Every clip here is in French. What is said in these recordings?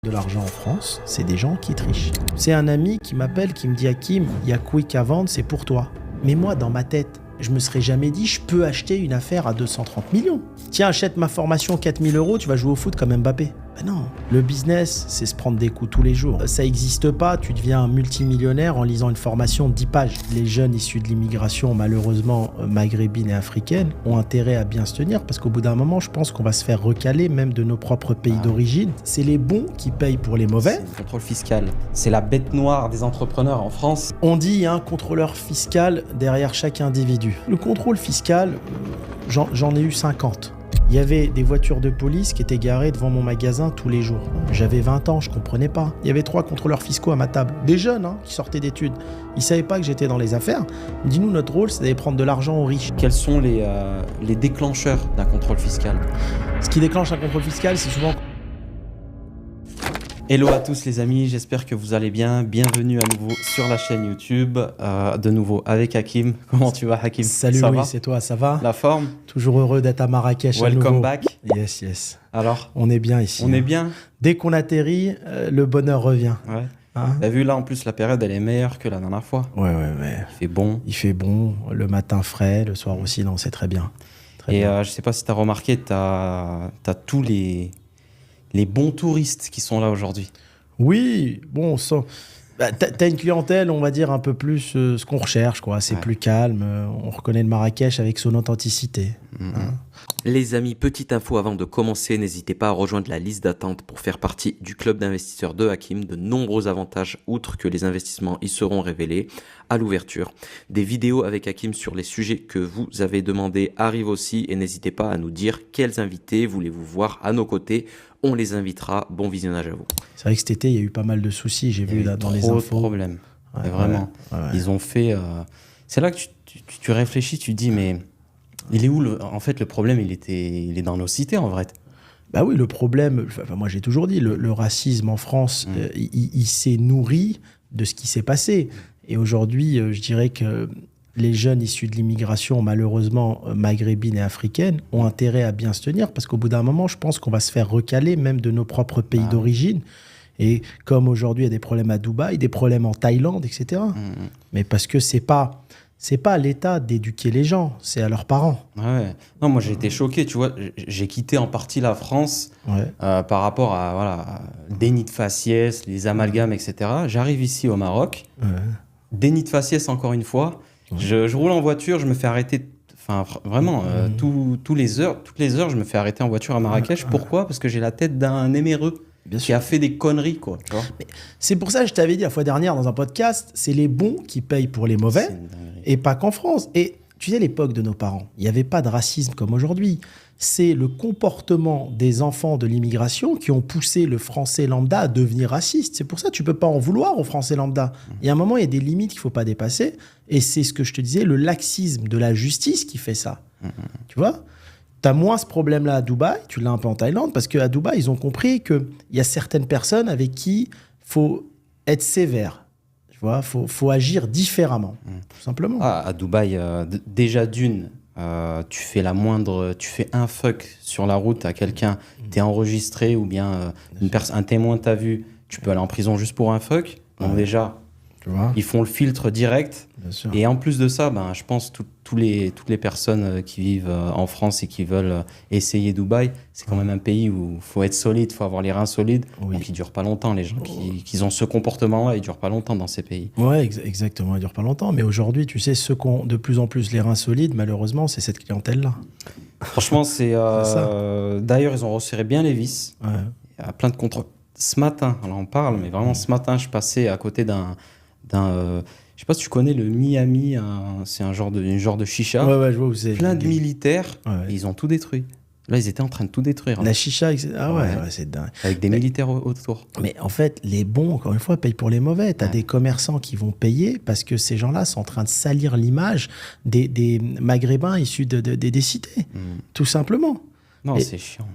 De l'argent en France, c'est des gens qui trichent. C'est un ami qui m'appelle, qui me dit « Hakim, il y a Quick à vendre, c'est pour toi ». Mais moi, dans ma tête, je me serais jamais dit « Je peux acheter une affaire à 230 millions ». Tiens, achète ma formation 4000 €, tu vas jouer au foot comme Mbappé. Ben non, le business, c'est se prendre des coups tous les jours. Ça n'existe pas, tu deviens un multimillionnaire en lisant une formation de 10 pages. Les jeunes issus de l'immigration, malheureusement maghrébine et africaine, ont intérêt à bien se tenir parce qu'au bout d'un moment, je pense qu'on va se faire recaler même de nos propres pays d'origine. C'est les bons qui payent pour les mauvais. C'est le contrôle fiscal. C'est la bête noire des entrepreneurs en France. On dit il y a un contrôleur fiscal derrière chaque individu. Le contrôle fiscal, j'en ai eu 50. Il y avait des voitures de police qui étaient garées devant mon magasin tous les jours. J'avais 20 ans, je comprenais pas. Il y avait 3 contrôleurs fiscaux à ma table. Des jeunes qui sortaient d'études. Ils savaient pas que j'étais dans les affaires. Dis-nous, notre rôle, c'est d'aller prendre de l'argent aux riches. Quels sont les déclencheurs d'un contrôle fiscal? Ce qui déclenche un contrôle fiscal, c'est souvent... Hello à tous les amis, j'espère que vous allez bien. Bienvenue à nouveau sur la chaîne YouTube, de nouveau avec Hakim. Comment tu vas, Hakim? Salut ça Louis, va? c'est toi, ça va? La forme? Toujours heureux d'être à Marrakech à nouveau. Welcome back. Yes, yes. Alors? On est bien ici. On est bien? Dès qu'on atterrit, le bonheur revient. Ouais. Hein? T'as vu là, en plus, la période, elle est meilleure que la dernière fois. Ouais. Il fait bon. Il fait bon, le matin frais, le soir aussi, non, c'est très bien. Très Et bien. je sais pas si t'as remarqué, t'as tous les bons touristes qui sont là aujourd'hui. Oui, bon, t'as une clientèle, on va dire, un peu plus ce qu'on recherche, quoi. C'est plus calme, on reconnaît le Marrakech avec son authenticité. Hein. Les amis, petite info avant de commencer, n'hésitez pas à rejoindre la liste d'attente pour faire partie du club d'investisseurs de Hakim. De nombreux avantages, outre que les investissements y seront révélés à l'ouverture. Des vidéos avec Hakim sur les sujets que vous avez demandé arrivent aussi et n'hésitez pas à nous dire quels invités voulez-vous voir à nos côtés. On les invitera. Bon visionnage à vous. C'est vrai que cet été, il y a eu pas mal de soucis, j'ai vu là, dans les Trop de infos. problèmes. Ouais, Vraiment. ouais. Ils ont fait... C'est là que tu réfléchis, tu te dis, mais il est où en fait, le problème, il est dans nos cités, en vrai. Bah oui, le problème, enfin, moi j'ai toujours dit, le racisme en France, il s'est nourri de ce qui s'est passé. Et aujourd'hui, je dirais que les jeunes issus de l'immigration, malheureusement maghrébine et africaine, ont intérêt à bien se tenir parce qu'au bout d'un moment, je pense qu'on va se faire recaler même de nos propres pays d'origine. Et comme aujourd'hui, il y a des problèmes à Dubaï, des problèmes en Thaïlande, etc. Mais parce que c'est pas à l'État d'éduquer les gens, c'est à leurs parents. Ouais. Non, moi j'ai été choqué, tu vois. J'ai quitté en partie la France par rapport à déni de faciès, les amalgames, etc. J'arrive ici au Maroc, déni de faciès encore une fois. Je roule en voiture, je me fais arrêter. Enfin, vraiment, toutes les heures, je me fais arrêter en voiture à Marrakech. Pourquoi? Parce que j'ai la tête d'un éméreux qui a fait des conneries, quoi. Tu vois. Mais c'est pour ça que je t'avais dit la fois dernière dans un podcast, c'est les bons qui payent pour les mauvais, et pas qu'en France. Et tu sais, l'époque de nos parents, il n'y avait pas de racisme comme aujourd'hui. C'est le comportement des enfants de l'immigration qui ont poussé le français lambda à devenir raciste. C'est pour ça que tu ne peux pas en vouloir au français lambda. Il y a un moment, il y a des limites qu'il ne faut pas dépasser. Et c'est ce que je te disais, le laxisme de la justice qui fait ça. Tu vois ? Tu as moins ce problème-là à Dubaï, tu l'as un peu en Thaïlande, parce qu'à Dubaï, ils ont compris qu'il y a certaines personnes avec qui il faut être sévère. Tu vois, faut agir différemment, tout simplement. À Dubaï, déjà tu fais un fuck sur la route à quelqu'un, t'es enregistré ou bien un témoin t'a vu, tu peux aller en prison juste pour un fuck. Donc déjà, tu vois, ils font le filtre direct. bien sûr. Et en plus de ça, je pense que toutes les personnes qui vivent en France et qui veulent essayer Dubaï, c'est quand même un pays où il faut être solide, il faut avoir les reins solides. Oui. Donc ils ne durent pas longtemps. Les gens qui ont ce comportement-là, ils ne durent pas longtemps dans ces pays. Ouais, exactement, il dure pas longtemps. Mais aujourd'hui, tu sais, ceux qui ont de plus en plus les reins solides, malheureusement, c'est cette clientèle-là. Franchement, c'est d'ailleurs, ils ont resserré bien les vis. Ouais. Il y a plein de contrôles. Ce matin, alors on parle, mais vraiment ce matin, je passais à côté d'un je sais pas si tu connais le Miami, c'est un genre de chicha. Ouais, je vois où c'est. Plein de militaires, Ouais. et ils ont tout détruit. Là, ils étaient en train de tout détruire. La chicha, etc. Ah ouais, Ouais. c'est dingue. Avec des militaires autour. Mais en fait, les bons, encore une fois, payent pour les mauvais. Tu as des commerçants qui vont payer parce que ces gens-là sont en train de salir l'image des Maghrébins issus des cités, tout simplement. Non, Et- c'est chiant.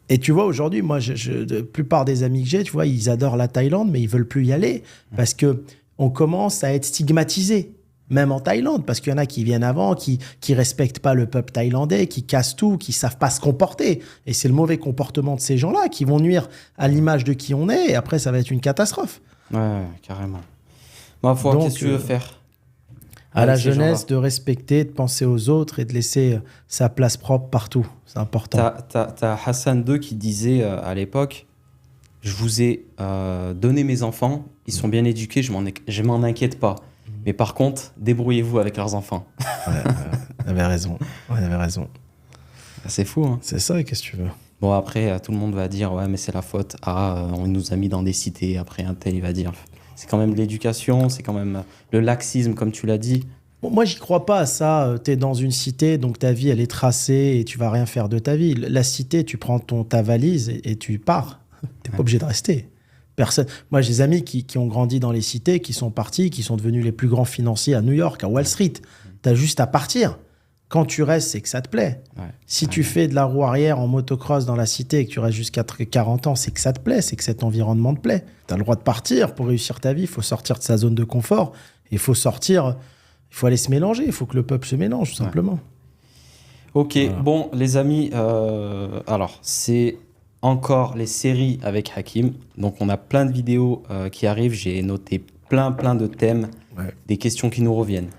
Et tu vois, aujourd'hui, moi, la plupart des amis que j'ai, tu vois, ils adorent la Thaïlande, mais ils veulent plus y aller parce que on commence à être stigmatisé. Même en Thaïlande, parce qu'il y en a qui viennent avant, qui respectent pas le peuple thaïlandais, qui cassent tout, qui savent pas se comporter. Et c'est le mauvais comportement de ces gens-là qui vont nuire à l'image de qui on est. Et après, ça va être une catastrophe. Ouais, carrément. Ma foi, qu'est-ce que tu veux faire à la jeunesse de respecter, de penser aux autres et de laisser sa place propre partout. C'est important. T'as Hassan II qui disait à l'époque, je vous ai donné mes enfants, ils sont bien éduqués, je m'en inquiète pas. Mais par contre, débrouillez-vous avec leurs enfants. Il avait raison. Ouais, il avait raison. C'est fou, hein. C'est ça, qu'est-ce que tu veux. Bon, après, tout le monde va dire, ouais, mais c'est la faute. On nous a mis dans des cités. Après, un tel, il va dire... C'est quand même de l'éducation, c'est quand même le laxisme, comme tu l'as dit. Bon, moi, j'y crois pas à ça. Tu es dans une cité, donc ta vie, elle est tracée et tu vas rien faire de ta vie. La cité, tu prends ta valise et tu pars. Tu n'es pas obligé de rester. Personne. Moi, j'ai des amis qui ont grandi dans les cités, qui sont partis, qui sont devenus les plus grands financiers à New York, à Wall Street. Tu as juste à partir. Quand tu restes, c'est que ça te plaît. Ouais. Si tu fais de la roue arrière en motocross dans la cité et que tu restes jusqu'à 40 ans, c'est que ça te plaît, c'est que cet environnement te plaît. Tu as le droit de partir pour réussir ta vie. Il faut sortir de sa zone de confort. Il faut sortir, il faut aller se mélanger. Il faut que le peuple se mélange, tout simplement. Ok, voilà. Bon, les amis, alors, c'est encore les séries avec Hakim. Donc, on a plein de vidéos qui arrivent. J'ai noté plein de thèmes, des questions qui nous reviennent.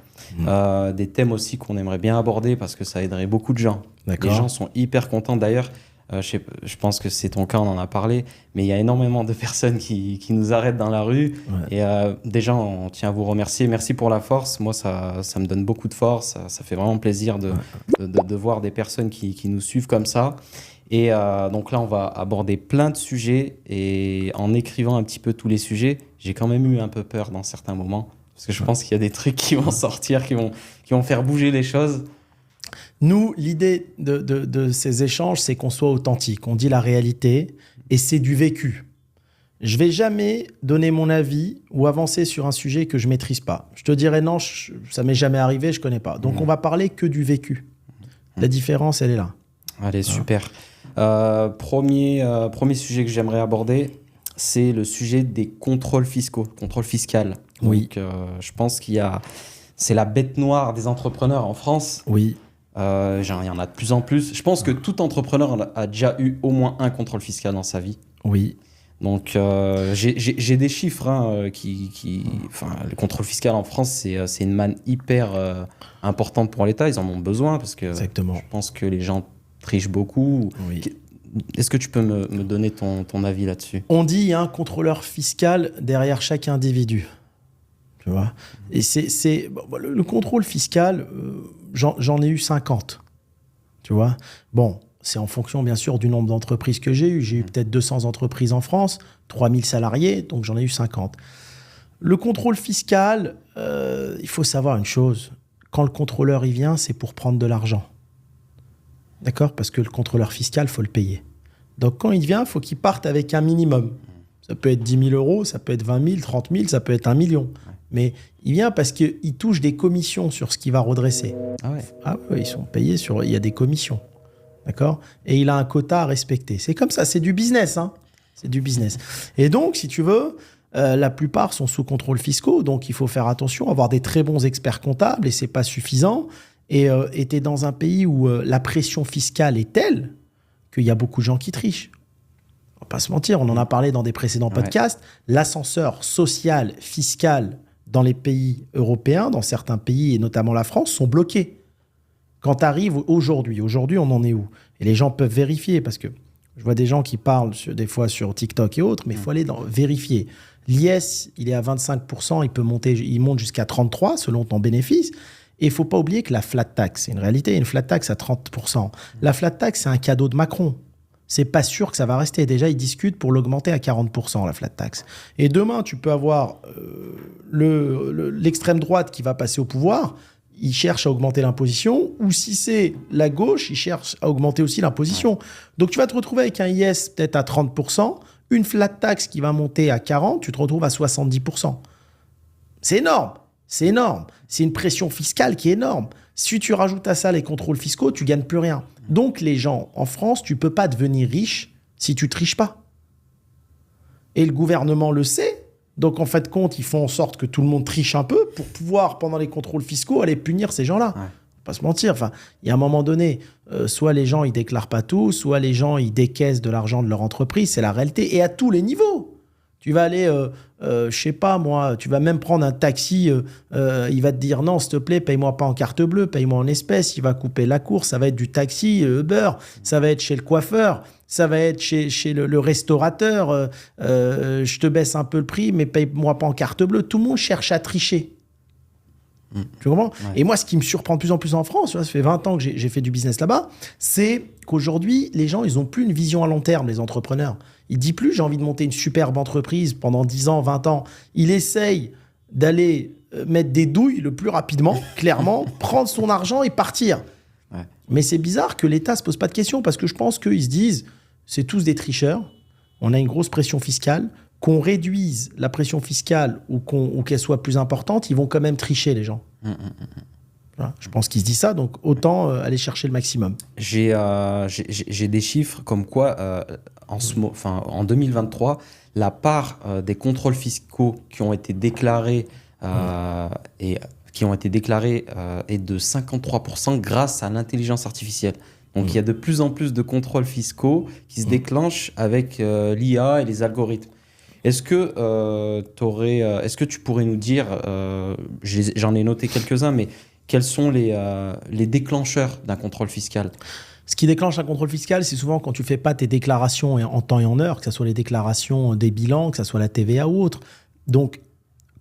Des thèmes aussi qu'on aimerait bien aborder parce que ça aiderait beaucoup de gens. D'accord. Les gens sont hyper contents. D'ailleurs, je pense que c'est ton cas, on en a parlé, mais il y a énormément de personnes qui nous arrêtent dans la rue. Ouais. Et déjà, on tient à vous remercier. Merci pour la force. Moi, ça me donne beaucoup de force. Ça fait vraiment plaisir de voir des personnes qui nous suivent comme ça. Et donc là, on va aborder plein de sujets. Et en écrivant un petit peu tous les sujets, j'ai quand même eu un peu peur dans certains moments. Parce que je pense qu'il y a des trucs qui vont sortir, qui vont faire bouger les choses. Nous, l'idée de ces échanges, c'est qu'on soit authentique. On dit la réalité et c'est du vécu. Je ne vais jamais donner mon avis ou avancer sur un sujet que je ne maîtrise pas. Je te dirais non, ça ne m'est jamais arrivé, je ne connais pas. Donc, on va parler que du vécu. La différence, elle est là. Allez, super. Premier sujet que j'aimerais aborder, c'est le sujet des contrôles fiscaux, contrôle fiscal. Oui. Donc, je pense c'est la bête noire des entrepreneurs en France. Oui. Il y en a de plus en plus. Je pense que tout entrepreneur a déjà eu au moins un contrôle fiscal dans sa vie. Oui. Donc, j'ai des chiffres le contrôle fiscal en France, c'est une manne hyper importante pour l'État. Ils en ont besoin parce que Exactement. Je pense que les gens trichent beaucoup. Oui. Est-ce que tu peux me donner ton avis là-dessus ? On dit qu'il y a un contrôleur fiscal derrière chaque individu. Tu vois ? Et le contrôle fiscal, j'en ai eu 50. Tu vois ? Bon, c'est en fonction, bien sûr, du nombre d'entreprises que j'ai eues. J'ai eu peut-être 200 entreprises en France, 3000 salariés, donc j'en ai eu 50. Le contrôle fiscal, il faut savoir une chose. Quand le contrôleur y vient, c'est pour prendre de l'argent. D'accord ? Parce que le contrôleur fiscal, il faut le payer. Donc, quand il vient, il faut qu'il parte avec un minimum. Ça peut être 10 000 euros, ça peut être 20 000, 30 000, ça peut être 1 million. Mais il vient parce qu'il touche des commissions sur ce qu'il va redresser. Ah ouais, ils sont payés il y a des commissions. D'accord ? Et il a un quota à respecter. C'est comme ça, c'est du business. Hein ? C'est du business. Et donc, si tu veux, la plupart sont sous contrôle fiscal. Donc, il faut faire attention, avoir des très bons experts comptables et ce n'est pas suffisant. Et tu es dans un pays où la pression fiscale est telle qu'il y a beaucoup de gens qui trichent. On va pas se mentir, on en a parlé dans des précédents podcasts. L'ascenseur social, fiscal dans les pays européens, dans certains pays et notamment la France, sont bloqués. Quand tu arrives aujourd'hui, on en est où ? Et les gens peuvent vérifier parce que je vois des gens qui parlent des fois sur TikTok et autres, mais il faut aller vérifier. L'IS, il est à 25%, il monte jusqu'à 33% selon ton bénéfice. Et il ne faut pas oublier que la flat tax, c'est une réalité, une flat tax à 30%. La flat tax, c'est un cadeau de Macron. C'est pas sûr que ça va rester. Déjà, ils discutent pour l'augmenter à 40%, la flat tax. Et demain, tu peux avoir l'extrême droite qui va passer au pouvoir. Il cherche à augmenter l'imposition. Ou si c'est la gauche, il cherche à augmenter aussi l'imposition. Donc, tu vas te retrouver avec un IS peut-être à 30%, une flat tax qui va monter à 40%, tu te retrouves à 70%. C'est énorme. C'est énorme. C'est une pression fiscale qui est énorme. Si tu rajoutes à ça les contrôles fiscaux, tu ne gagnes plus rien. Donc, les gens, en France, tu ne peux pas devenir riche si tu ne triches pas. Et le gouvernement le sait. Donc, en fait, compte, ils font en sorte que tout le monde triche un peu pour pouvoir, pendant les contrôles fiscaux, aller punir ces gens-là. Ouais. Pas se mentir. Enfin, il y a un moment donné, soit les gens, ils déclarent pas tout, soit les gens, ils décaissent de l'argent de leur entreprise. C'est la réalité. Et à tous les niveaux. Tu vas aller, je sais pas moi, tu vas même prendre un taxi, il va te dire non, s'il te plaît, paye-moi pas en carte bleue, paye-moi en espèces. Il va couper la course. Ça va être du taxi, Uber. Ça va être chez le coiffeur. Ça va être chez le restaurateur. Je te baisse un peu le prix, mais paye-moi pas en carte bleue. Tout le monde cherche à tricher. Tu comprends ? Ouais. Et moi, ce qui me surprend de plus en plus en France, ça fait 20 ans que j'ai fait du business là-bas, c'est qu'aujourd'hui, les gens, ils n'ont plus une vision à long terme, les entrepreneurs. Ils ne disent plus, j'ai envie de monter une superbe entreprise pendant 10 ans, 20 ans. Ils essayent d'aller mettre des douilles le plus rapidement, clairement, prendre son argent et partir. Ouais. Mais c'est bizarre que l'État ne se pose pas de questions parce que je pense qu'ils se disent, c'est tous des tricheurs, on a une grosse pression fiscale, qu'on réduise la pression fiscale ou qu'elle soit plus importante, ils vont quand même tricher, les gens. Voilà, je pense qu'ils se disent ça, donc autant aller chercher le maximum. J'ai des chiffres comme quoi, en 2023, la part des contrôles fiscaux qui ont été déclarés est de 53% grâce à l'intelligence artificielle. Donc, il y a de plus en plus de contrôles fiscaux qui se déclenchent avec l'IA et les algorithmes. Est-ce que tu pourrais nous dire, j'en ai noté quelques-uns, mais quels sont les déclencheurs d'un contrôle fiscal ? Ce qui déclenche un contrôle fiscal, c'est souvent quand tu ne fais pas tes déclarations en temps et en heure, que ce soit les déclarations des bilans, que ce soit la TVA ou autre. Donc,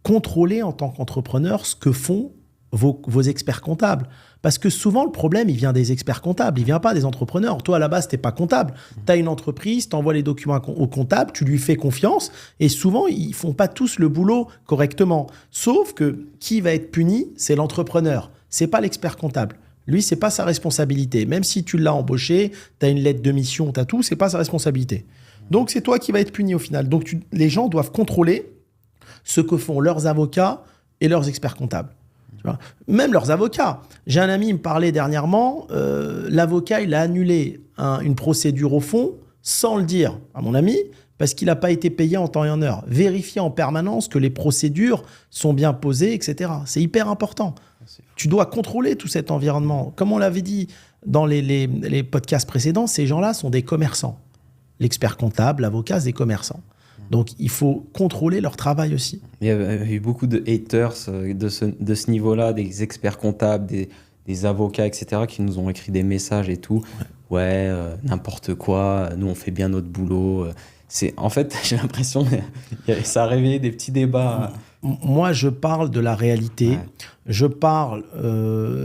contrôler en tant qu'entrepreneur ce que font vos experts comptables. Parce que souvent, le problème, il vient des experts comptables. Il ne vient pas des entrepreneurs. Toi, à la base, tu n'es pas comptable. Tu as une entreprise, tu envoies les documents au comptable, tu lui fais confiance. Et souvent, ils ne font pas tous le boulot correctement. Sauf que qui va être puni, c'est l'entrepreneur. Ce n'est pas l'expert comptable. Lui, ce n'est pas sa responsabilité. Même si tu l'as embauché, tu as une lettre de mission, tu as tout, ce n'est pas sa responsabilité. Donc, c'est toi qui vas être puni au final. Donc, les gens doivent contrôler ce que font leurs avocats et leurs experts comptables. Même leurs avocats. J'ai un ami qui me parlait dernièrement, l'avocat, il a annulé une procédure au fond sans le dire à mon ami parce qu'il n'a pas été payé en temps et en heure. Vérifier en permanence que les procédures sont bien posées, etc. C'est hyper important. Tu dois contrôler tout cet environnement. Comme on l'avait dit dans les podcasts précédents, ces gens-là sont des commerçants. L'expert comptable, l'avocat, c'est des commerçants. Donc, il faut contrôler leur travail aussi. Il y a eu beaucoup de haters de ce niveau-là, des experts comptables, des avocats, etc., qui nous ont écrit des messages et tout. Ouais, n'importe quoi, nous, on fait bien notre boulot. En fait, j'ai l'impression que ça a réveillé des petits débats. Moi, je parle de la réalité. Ouais. Je parle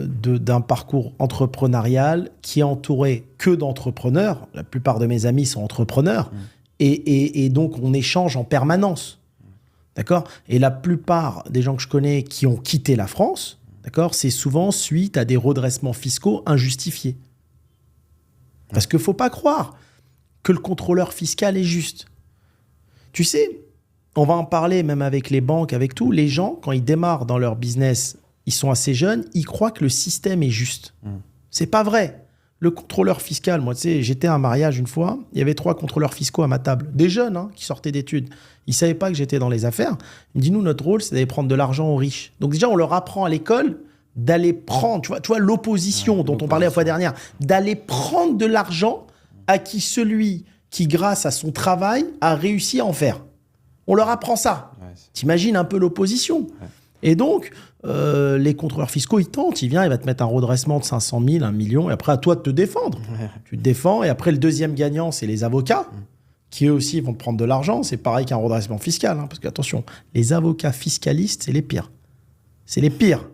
d'un parcours entrepreneurial qui est entouré que d'entrepreneurs. La plupart de mes amis sont entrepreneurs. Et donc, on échange en permanence. D'accord ? Et la plupart des gens que je connais qui ont quitté la France, d'accord, c'est souvent suite à des redressements fiscaux injustifiés. Parce qu'il ne faut pas croire que le contrôleur fiscal est juste. Tu sais, on va en parler même avec les banques, avec tout. Les gens, quand ils démarrent dans leur business, ils sont assez jeunes, ils croient que le système est juste. C'est pas vrai. Le contrôleur fiscal, moi, tu sais, j'étais à un mariage une fois, il y avait 3 contrôleurs fiscaux à ma table, des jeunes qui sortaient d'études. Ils ne savaient pas que j'étais dans les affaires. Ils me disent, nous, notre rôle, c'est d'aller prendre de l'argent aux riches. Donc déjà, on leur apprend à l'école d'aller prendre, tu vois l'opposition dont on parlait la fois dernière, d'aller prendre de l'argent à celui qui, grâce à son travail, a réussi à en faire. On leur apprend ça. Ouais, t'imagines un peu l'opposition. Ouais. Et donc, les contrôleurs fiscaux, ils tentent. Il va te mettre un redressement de 500 000, 1 million, et après, à toi de te défendre. Ouais. Tu te défends, et après, le deuxième gagnant, c'est les avocats, qui eux aussi vont te prendre de l'argent. C'est pareil qu'un redressement fiscal, parce que, attention, les avocats fiscalistes, c'est les pires. C'est les pires.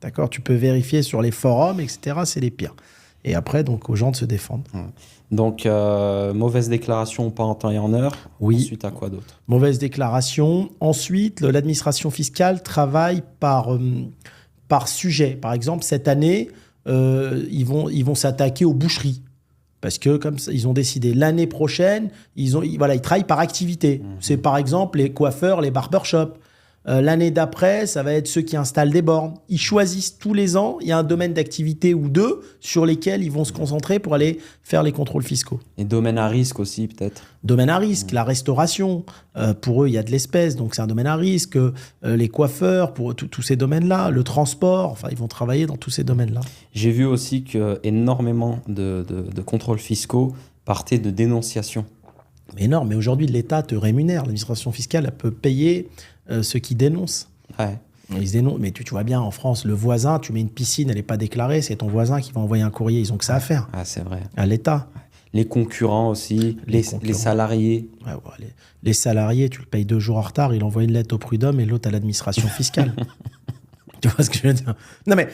D'accord ? Tu peux vérifier sur les forums, etc., c'est les pires. Et après, donc, aux gens de se défendre. Ouais. Donc, mauvaise déclaration pas en temps et en heure. Oui. Ensuite, à quoi d'autre ? Mauvaise déclaration. Ensuite, l'administration fiscale travaille par sujet. Par exemple, cette année, ils vont s'attaquer aux boucheries. Parce que, comme ça, ils ont décidé, l'année prochaine, ils travaillent par activité. C'est par exemple les coiffeurs, les barbershops. L'année d'après, ça va être ceux qui installent des bornes. Ils choisissent tous les ans, il y a un domaine d'activité ou deux sur lesquels ils vont se concentrer pour aller faire les contrôles fiscaux. Et domaine à risque aussi, peut-être. Domaine à risque, la restauration, pour eux, il y a de l'espèce, donc c'est un domaine à risque. Les coiffeurs, pour tous ces domaines-là, le transport, enfin, ils vont travailler dans tous ces domaines-là. J'ai vu aussi que énormément de contrôles fiscaux partaient de dénonciations. Mais énorme, mais aujourd'hui, l'État te rémunère. L'administration fiscale, elle peut payer ceux qui dénoncent. Ouais. Ils dénoncent. Mais tu vois bien, en France, le voisin, tu mets une piscine, elle n'est pas déclarée, c'est ton voisin qui va envoyer un courrier. Ils ont que ça à faire. Ah, c'est vrai. À l'État. Les concurrents aussi, les salariés. Ouais, les salariés, tu le payes 2 jours en retard, il envoie une lettre au prud'homme et l'autre à l'administration fiscale. Tu vois ce que je veux dire? Non, mais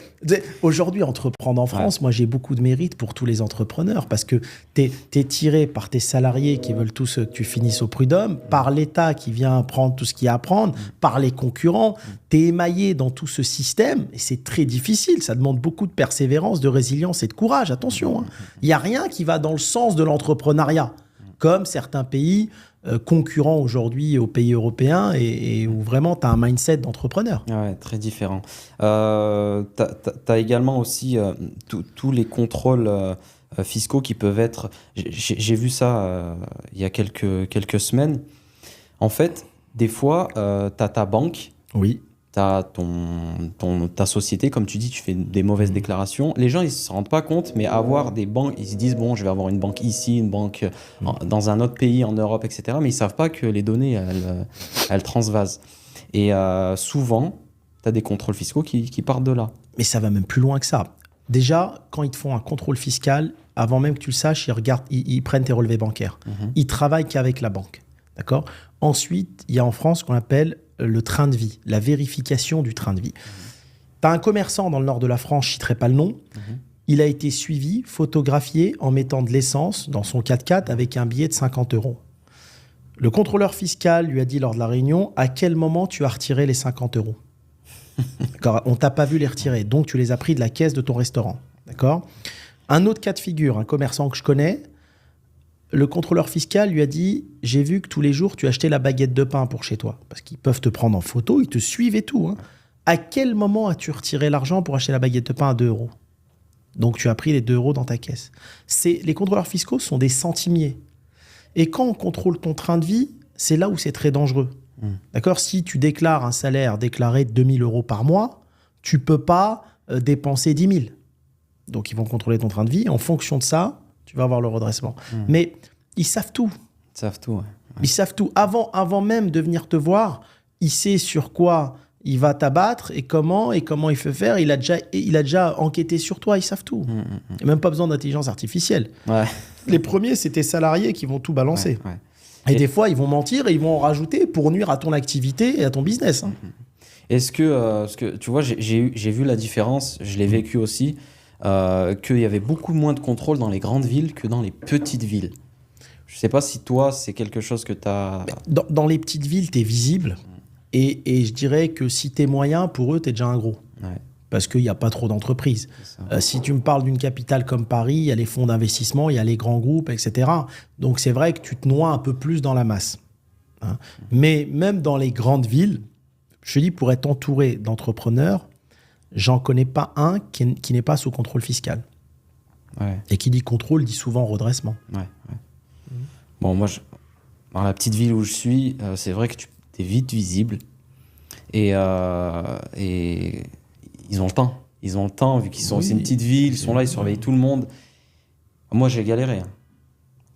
aujourd'hui, entreprendre en France, moi, j'ai beaucoup de mérite pour tous les entrepreneurs parce que t'es tiré par tes salariés qui veulent tous que tu finisses au prud'homme, par l'État qui vient prendre tout ce qu'il y a à prendre, par les concurrents. T'es émaillé dans tout ce système et c'est très difficile. Ça demande beaucoup de persévérance, de résilience et de courage. Attention, hein. Il n'y a rien qui va dans le sens de l'entrepreneuriat, comme certains pays concurrents aujourd'hui aux pays européens et où vraiment tu as un mindset d'entrepreneur. Ouais, très différent. Tu as également aussi tous les contrôles fiscaux qui peuvent être... J'ai vu ça il y a quelques semaines. En fait, des fois, tu as ta banque. Oui. Tu as ta société, comme tu dis, tu fais des mauvaises déclarations. Les gens, ils ne se rendent pas compte, mais avoir des banques, ils se disent, bon, je vais avoir une banque ici, une banque dans un autre pays, en Europe, etc. Mais ils ne savent pas que les données, elles transvasent. Et souvent, tu as des contrôles fiscaux qui partent de là. Mais ça va même plus loin que ça. Déjà, quand ils te font un contrôle fiscal, avant même que tu le saches, ils prennent tes relevés bancaires. Ils travaillent qu'avec la banque. D'accord ? Ensuite, il y a en France ce qu'on appelle le train de vie, la vérification du train de vie. Tu as un commerçant dans le nord de la France, je ne citerai pas le nom, il a été suivi, photographié en mettant de l'essence dans son 4x4 avec un billet de 50 €. Le contrôleur fiscal lui a dit lors de la réunion, à quel moment tu as retiré les 50 €. D'accord ? On ne t'a pas vu les retirer, donc tu les as pris de la caisse de ton restaurant. D'accord ? Un autre cas de figure, un commerçant que je connais, le contrôleur fiscal lui a dit « J'ai vu que tous les jours, tu achetais la baguette de pain pour chez toi. » Parce qu'ils peuvent te prendre en photo, ils te suivent et tout. Hein. À quel moment as-tu retiré l'argent pour acheter la baguette de pain à 2 €? Donc, tu as pris les 2 € dans ta caisse. Les contrôleurs fiscaux sont des centimiers. Et quand on contrôle ton train de vie, c'est là où c'est très dangereux. D'accord ? Si tu déclares un salaire déclaré de 2 000 € par mois, tu ne peux pas dépenser 10 000. Donc, ils vont contrôler ton train de vie. En fonction de ça, tu vas avoir le redressement. Mais ils savent tout. Ils savent tout, ouais. Ils savent tout. Avant même de venir te voir, il sait sur quoi il va t'abattre et comment il fait faire. Il a déjà enquêté sur toi. Ils savent tout. Il n'y a même pas besoin d'intelligence artificielle. Ouais. Les premiers, c'est tes salariés qui vont tout balancer. Ouais. Et des fois, ils vont mentir et ils vont en rajouter pour nuire à ton activité et à ton business. Hein. Est-ce que tu vois, j'ai vu la différence, je l'ai vécu aussi, qu'il y avait beaucoup moins de contrôle dans les grandes villes que dans les petites villes. Je ne sais pas si toi, c'est quelque chose que tu as... Dans les petites villes, tu es visible. Et je dirais que si tu es moyen, pour eux, tu es déjà un gros. Ouais. Parce qu'il n'y a pas trop d'entreprises. Si tu me parles d'une capitale comme Paris, il y a les fonds d'investissement, il y a les grands groupes, etc. Donc, c'est vrai que tu te noies un peu plus dans la masse. Hein. Mais même dans les grandes villes, je te dis, pour être entouré d'entrepreneurs, j'en connais pas un qui n'est pas sous contrôle fiscal. Ouais. Et qui dit contrôle dit souvent redressement. Ouais. Bon, moi, dans la petite ville où je suis, c'est vrai que tu es vite visible. Et ils ont le temps. Ils ont le temps, vu qu'ils sont... C'est une petite ville, ils sont là, ils surveillent tout le monde. Moi, j'ai galéré. Hein.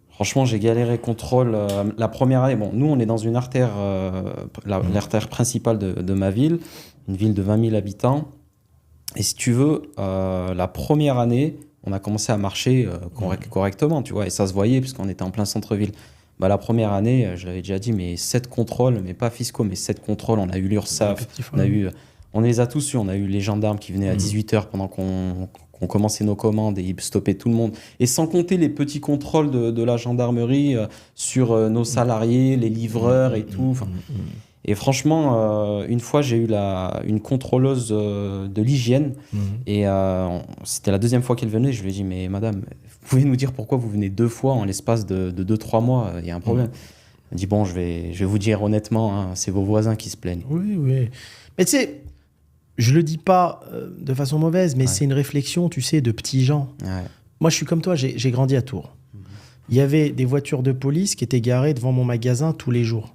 Franchement, j'ai galéré contrôle. La première année, bon, nous, on est dans une artère, l'artère principale de ma ville, une ville de 20 000 habitants. Et si tu veux, la première année, on a commencé à marcher correctement, tu vois, et ça se voyait puisqu'on était en plein centre-ville. Bah, la première année, je l'avais déjà dit, mais 7 contrôles, mais pas fiscaux, mais 7 contrôles. On a eu l'URSSAF, on les a tous eu. On a eu les gendarmes qui venaient à 18h pendant qu'on commençait nos commandes et ils stoppaient tout le monde. Et sans compter les petits contrôles de la gendarmerie sur nos salariés, les livreurs et tout. Et franchement, une fois, j'ai eu une contrôleuse de l'hygiène. Et c'était la deuxième fois qu'elle venait. Je lui ai dit, mais madame, vous pouvez nous dire pourquoi vous venez 2 fois en l'espace de 2-3 mois? Il y a un problème. Elle dit, bon, je vais vous dire honnêtement, hein, c'est vos voisins qui se plaignent. Oui, oui. Mais tu sais, je le dis pas de façon mauvaise, mais c'est une réflexion, tu sais, de petits gens. Ouais. Moi, je suis comme toi, j'ai grandi à Tours. Il y avait des voitures de police qui étaient garées devant mon magasin tous les jours.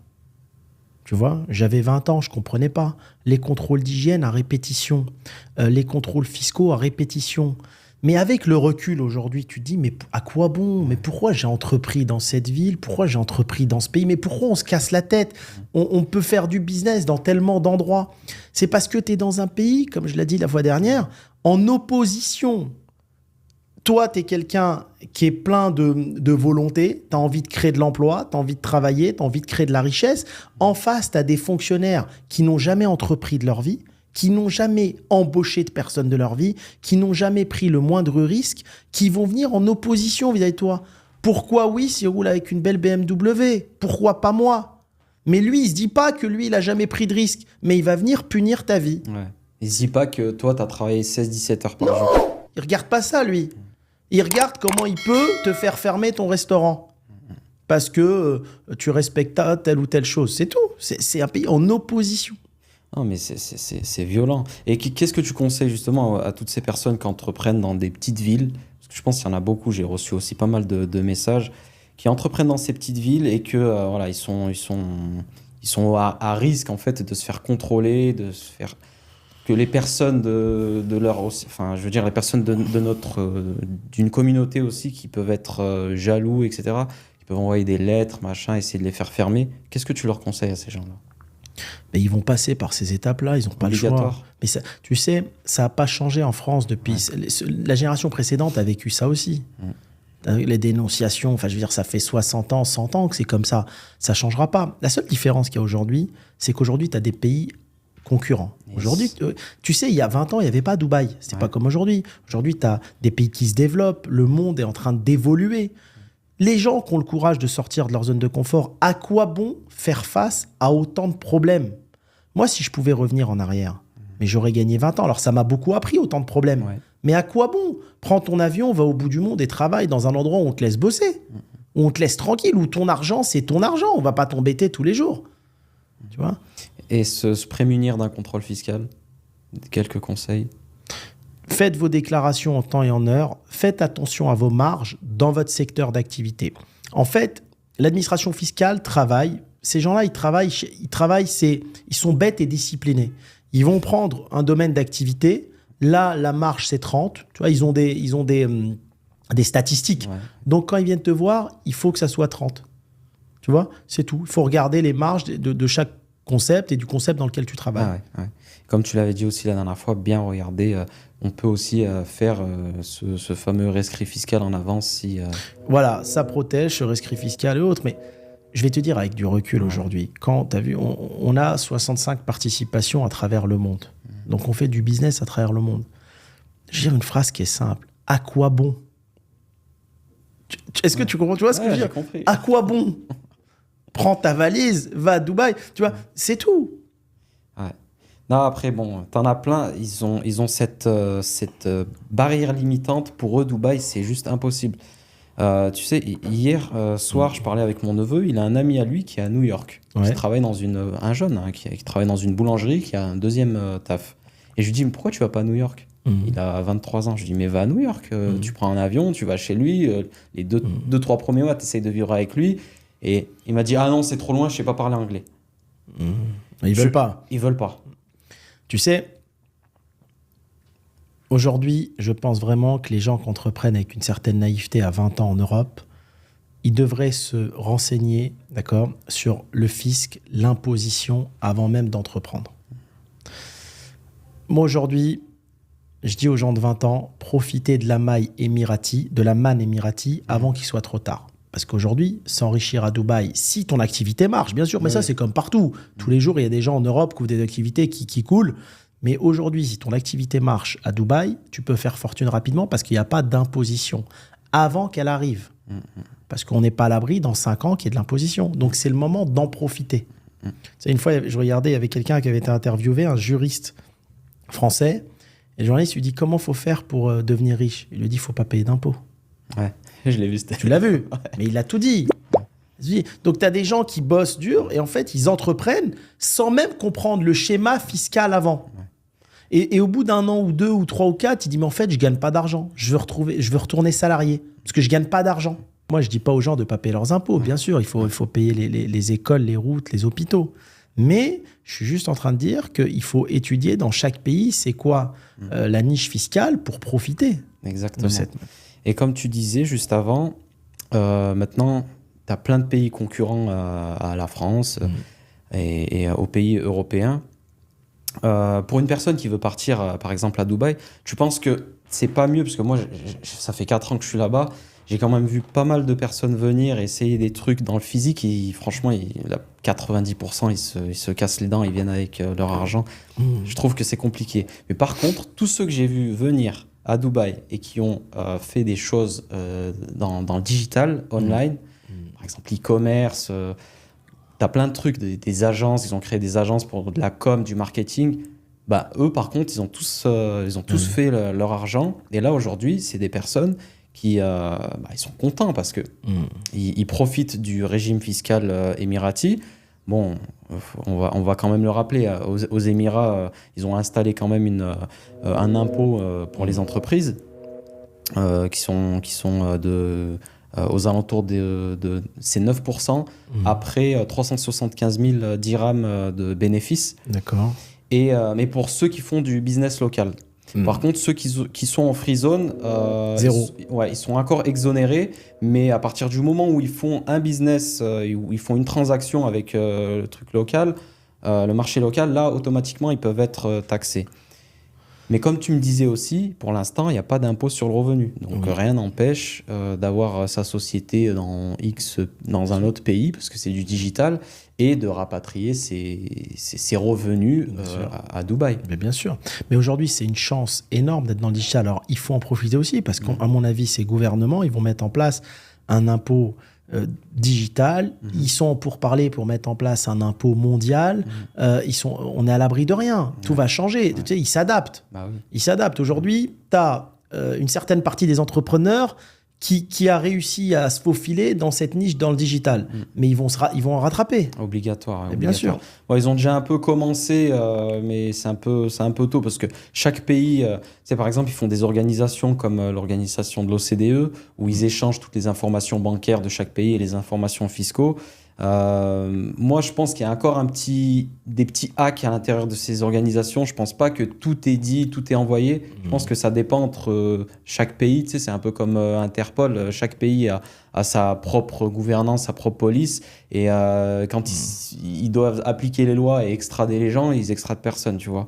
Tu vois, j'avais 20 ans, je comprenais pas. Les contrôles d'hygiène à répétition, les contrôles fiscaux à répétition. Mais avec le recul aujourd'hui, tu te dis, mais à quoi bon? Mais pourquoi j'ai entrepris dans cette ville? Pourquoi j'ai entrepris dans ce pays? Mais pourquoi on se casse la tête? On peut faire du business dans tellement d'endroits. C'est parce que tu es dans un pays, comme je l'ai dit la fois dernière, en opposition. Toi, tu es quelqu'un qui est plein de volonté, tu as envie de créer de l'emploi, tu as envie de travailler, tu as envie de créer de la richesse. En face, tu as des fonctionnaires qui n'ont jamais entrepris de leur vie, qui n'ont jamais embauché de personne de leur vie, qui n'ont jamais pris le moindre risque, qui vont venir en opposition vis-à-vis de toi. Pourquoi oui, s'il roule avec une belle BMW? Pourquoi pas moi? Mais lui, il se dit pas que lui, il a jamais pris de risque, mais il va venir punir ta vie. Ouais. Il se dit pas que toi, tu as travaillé 16-17 heures par jour. Il regarde pas ça, lui. Il regarde comment il peut te faire fermer ton restaurant. Parce que tu respectes telle ou telle chose. C'est tout. C'est un pays en opposition. Non, mais c'est violent. Et qu'est-ce que tu conseilles justement à toutes ces personnes qui entreprennent dans des petites villes? Parce que je pense qu'il y en a beaucoup, j'ai reçu aussi pas mal de messages, qui entreprennent dans ces petites villes et que voilà, ils sont à risque en fait de se faire contrôler, de se faire... que les personnes de leur... Enfin, je veux dire, les personnes d'une communauté aussi qui peuvent être jaloux, etc., qui peuvent envoyer des lettres, machin, essayer de les faire fermer. Qu'est-ce que tu leur conseilles à ces gens-là? Mais ils vont passer par ces étapes-là, ils n'ont pas le choix. Mais ça, tu sais, ça n'a pas changé en France depuis... Ouais. La génération précédente a vécu ça aussi. Les dénonciations, enfin, je veux dire, ça fait 60 ans, 100 ans que c'est comme ça. Ça ne changera pas. La seule différence qu'il y a aujourd'hui, c'est qu'aujourd'hui, tu as des pays concurrents. Yes. Aujourd'hui, tu sais, il y a 20 ans, il n'y avait pas Dubaï. C'était pas comme aujourd'hui. Aujourd'hui, tu as des pays qui se développent. Le monde est en train d'évoluer. Les gens qui ont le courage de sortir de leur zone de confort, à quoi bon faire face à autant de problèmes? Moi, si je pouvais revenir en arrière, mais j'aurais gagné 20 ans. Alors, ça m'a beaucoup appris, autant de problèmes. Ouais. Mais à quoi bon? Prends ton avion, va au bout du monde et travaille dans un endroit où on te laisse bosser, où on te laisse tranquille, où ton argent, c'est ton argent. On ne va pas t'embêter tous les jours. Tu vois? Et se prémunir d'un contrôle fiscal? Quelques conseils? Faites vos déclarations en temps et en heure. Faites attention à vos marges dans votre secteur d'activité. En fait, l'administration fiscale travaille. Ces gens-là, ils sont bêtes et disciplinés. Ils vont prendre un domaine d'activité. Là, la marge, c'est 30. Tu vois, ils ont des statistiques. Ouais. Donc, quand ils viennent te voir, il faut que ça soit 30. Tu vois, c'est tout. Il faut regarder les marges de chaque concept et du concept dans lequel tu travailles. Ah ouais. Comme tu l'avais dit aussi la dernière fois, bien regarder. On peut aussi faire ce fameux rescrit fiscal en avance si... Voilà, ça protège ce rescrit fiscal et autres. Mais je vais te dire avec du recul aujourd'hui, quand tu as vu, on a 65 participations à travers le monde. Donc on fait du business à travers le monde. Je vais dire une phrase qui est simple. À quoi bon? Est-ce que tu comprends? Tu vois ce que je veux dire? Compris. À quoi bon? Prends ta valise, va à Dubaï. Tu vois, c'est tout. Ouais. Non, après, bon, t'en as plein. Ils ont cette barrière limitante. Pour eux, Dubaï, c'est juste impossible. Tu sais, hier soir, je parlais avec mon neveu. Il a un ami à lui qui est à New York. Ouais. Qui travaille dans un jeune qui travaille dans une boulangerie, qui a un deuxième taf. Et je lui dis, mais pourquoi tu vas pas à New York? Il a 23 ans. Je lui dis, mais va à New York. Tu prends un avion, tu vas chez lui. Les 2-3 premiers mois, tu essayes de vivre avec lui. Et il m'a dit, ah non, c'est trop loin, je sais pas parler anglais. Ils veulent pas. Ils veulent pas. Tu sais, aujourd'hui, je pense vraiment que les gens qui entreprennent avec une certaine naïveté à 20 ans en Europe, ils devraient se renseigner, d'accord, sur le fisc, l'imposition, avant même d'entreprendre. Moi, aujourd'hui, je dis aux gens de 20 ans, profitez de la manne émirati avant qu'il soit trop tard. Parce qu'aujourd'hui, s'enrichir à Dubaï, si ton activité marche, bien sûr, mais ça, c'est comme partout. Tous les jours, il y a des gens en Europe qui ont des activités qui coulent. Mais aujourd'hui, si ton activité marche à Dubaï, tu peux faire fortune rapidement parce qu'il n'y a pas d'imposition avant qu'elle arrive. Parce qu'on n'est pas à l'abri dans 5 ans qu'il y ait de l'imposition. Donc, c'est le moment d'en profiter. Une fois, je regardais, il y avait quelqu'un qui avait été interviewé, un juriste français. Et le journaliste lui dit, comment il faut faire pour devenir riche? Il lui dit, il ne faut pas payer d'impôts. Ouais. Je l'ai vu. Tu l'as vu, ouais. Mais il a tout dit. Donc, tu as des gens qui bossent dur et en fait, ils entreprennent sans même comprendre le schéma fiscal avant. Ouais. Et au bout d'1 an ou 2 ou 3 ou 4, il dit, mais en fait, je gagne pas d'argent. Je veux retourner salarié parce que je gagne pas d'argent. Moi, je dis pas aux gens de pas payer leurs impôts. Bien sûr, il faut payer les écoles, les routes, les hôpitaux. Mais je suis juste en train de dire qu'il faut étudier dans chaque pays c'est quoi la niche fiscale pour profiter. Exactement. Et comme tu disais juste avant, maintenant, tu as plein de pays concurrents à la France et aux pays européens. Pour une personne qui veut partir, par exemple, à Dubaï, tu penses que c'est pas mieux, parce que moi, ça fait 4 ans que je suis là-bas, j'ai quand même vu pas mal de personnes venir essayer des trucs dans le physique et franchement, 90%, ils se cassent les dents, ils viennent avec leur argent. Je trouve que c'est compliqué. Mais par contre, tous ceux que j'ai vus venir à Dubaï et qui ont fait des choses dans le digital, online, par exemple l'e-commerce, tu as plein de trucs, des agences, ils ont créé des agences pour de la com, du marketing. Bah, eux, par contre, ils ont tous fait leur argent. Et là, aujourd'hui, c'est des personnes qui ils sont contents parce que ils profitent du régime fiscal émirati. Bon, on va quand même le rappeler, aux Émirats, ils ont installé quand même un impôt pour les entreprises qui sont aux alentours de c'est 9% après 375 000 dirhams de bénéfices. D'accord. Mais pour ceux qui font du business local. Par contre, ceux qui sont en free zone, zéro. Ils sont encore exonérés, mais à partir du moment où ils font un business, où ils font une transaction avec le truc local, le marché local, là, automatiquement, ils peuvent être taxés. Mais comme tu me disais aussi, pour l'instant, il n'y a pas d'impôt sur le revenu. Donc, rien n'empêche d'avoir sa société dans un autre pays, parce que c'est du digital, et de rapatrier ses revenus à Dubaï. Mais bien sûr. Mais aujourd'hui, c'est une chance énorme d'être dans le digital. Alors, il faut en profiter aussi, parce qu'à mon avis, ces gouvernements, ils vont mettre en place un impôt digital. Ils sont pour mettre en place un impôt mondial. On est à l'abri de rien. Tout va changer. Tu sais, ils s'adaptent. Bah oui. Ils s'adaptent. Aujourd'hui, tu as une certaine partie des entrepreneurs qui a réussi à se faufiler dans cette niche dans le digital. Mais ils vont en rattraper. Obligatoire. Bien sûr. Bon, ils ont déjà un peu commencé, mais c'est un peu tôt parce que chaque pays, par exemple, ils font des organisations comme l'organisation de l'OCDE où ils échangent toutes les informations bancaires de chaque pays et les informations fiscaux. Moi, je pense qu'il y a encore des petits hacks à l'intérieur de ces organisations. Je ne pense pas que tout est dit, tout est envoyé. Je pense que ça dépend entre chaque pays. Tu sais, c'est un peu comme Interpol. Chaque pays a sa propre gouvernance, sa propre police. Et quand ils doivent appliquer les lois et extrader les gens, ils extradent personne, tu vois.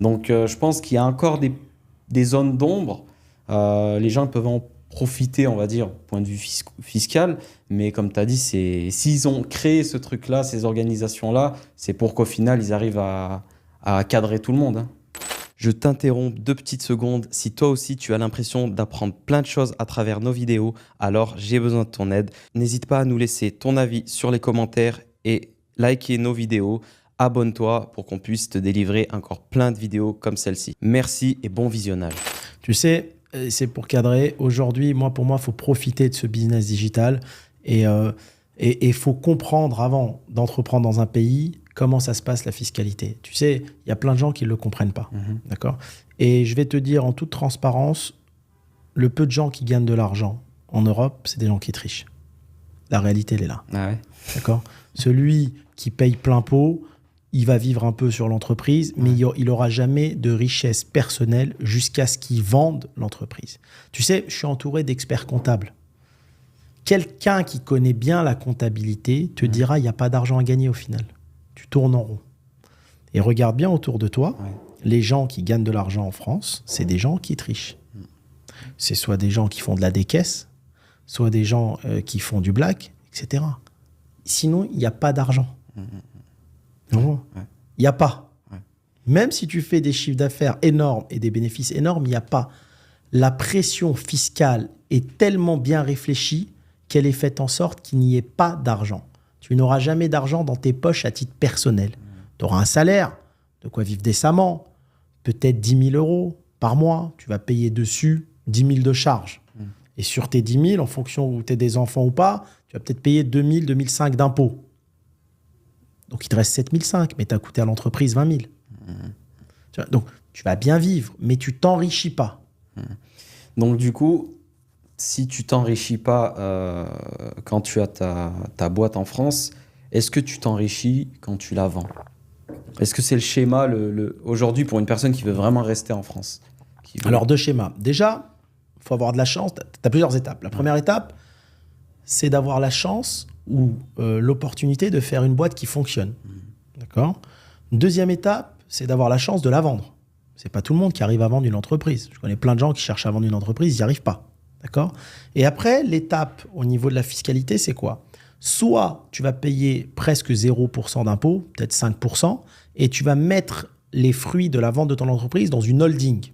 Donc, je pense qu'il y a encore des zones d'ombre. Les gens peuvent en profiter, on va dire, point de vue fiscal, mais comme tu as dit, s'ils ont créé ce truc-là, ces organisations-là, c'est pour qu'au final, ils arrivent à cadrer tout le monde. Hein. Je t'interromps 2 petites secondes. Si toi aussi, tu as l'impression d'apprendre plein de choses à travers nos vidéos, alors j'ai besoin de ton aide. N'hésite pas à nous laisser ton avis sur les commentaires et liker nos vidéos. Abonne-toi pour qu'on puisse te délivrer encore plein de vidéos comme celle-ci. Merci et bon visionnage. Tu sais, c'est pour cadrer. Aujourd'hui, pour moi, il faut profiter de ce business digital et il faut comprendre avant d'entreprendre dans un pays comment ça se passe la fiscalité. Tu sais, il y a plein de gens qui ne le comprennent pas. D'accord ? Et je vais te dire en toute transparence, le peu de gens qui gagnent de l'argent en Europe, c'est des gens qui trichent. La réalité, elle est là. Ah ouais. D'accord ? Celui qui paye plein pot, il va vivre un peu sur l'entreprise, mais il n'aura jamais de richesse personnelle jusqu'à ce qu'il vende l'entreprise. Tu sais, je suis entouré d'experts comptables. Quelqu'un qui connaît bien la comptabilité te dira il n'y a pas d'argent à gagner au final. Tu tournes en rond. Et regarde bien autour de toi, les gens qui gagnent de l'argent en France, c'est des gens qui trichent. C'est soit des gens qui font de la décaisse, soit des gens qui font du black, etc. Sinon, il n'y a pas d'argent. Non, il n'y a pas. Même si tu fais des chiffres d'affaires énormes et des bénéfices énormes, il n'y a pas. La pression fiscale est tellement bien réfléchie qu'elle est faite en sorte qu'il n'y ait pas d'argent. Tu n'auras jamais d'argent dans tes poches à titre personnel. Tu auras un salaire, de quoi vivre décemment, peut-être 10 000 € par mois. Tu vas payer dessus 10 000 de charges. Et sur tes 10 000, en fonction où tu es des enfants ou pas, tu vas peut-être payer 2 000, 2 500 d'impôts. Donc, il te reste 7 500, mais tu as coûté à l'entreprise 20 000. Donc, tu vas bien vivre, mais tu t'enrichis pas. Donc, du coup, si tu t'enrichis pas quand tu as ta boîte en France, est-ce que tu t'enrichis quand tu la vends? Est-ce que c'est le schéma aujourd'hui pour une personne qui veut vraiment rester en France? Alors, 2 schémas. Déjà, il faut avoir de la chance. Tu as plusieurs étapes. La première étape, c'est d'avoir la chance ou l'opportunité de faire une boîte qui fonctionne. D'accord? Deuxième étape, c'est d'avoir la chance de la vendre. C'est pas tout le monde qui arrive à vendre une entreprise. Je connais plein de gens qui cherchent à vendre une entreprise, ils n'y arrivent pas. D'accord? Et après, l'étape au niveau de la fiscalité, c'est quoi? Soit tu vas payer presque 0% d'impôts, peut-être 5%, et tu vas mettre les fruits de la vente de ton entreprise dans une holding.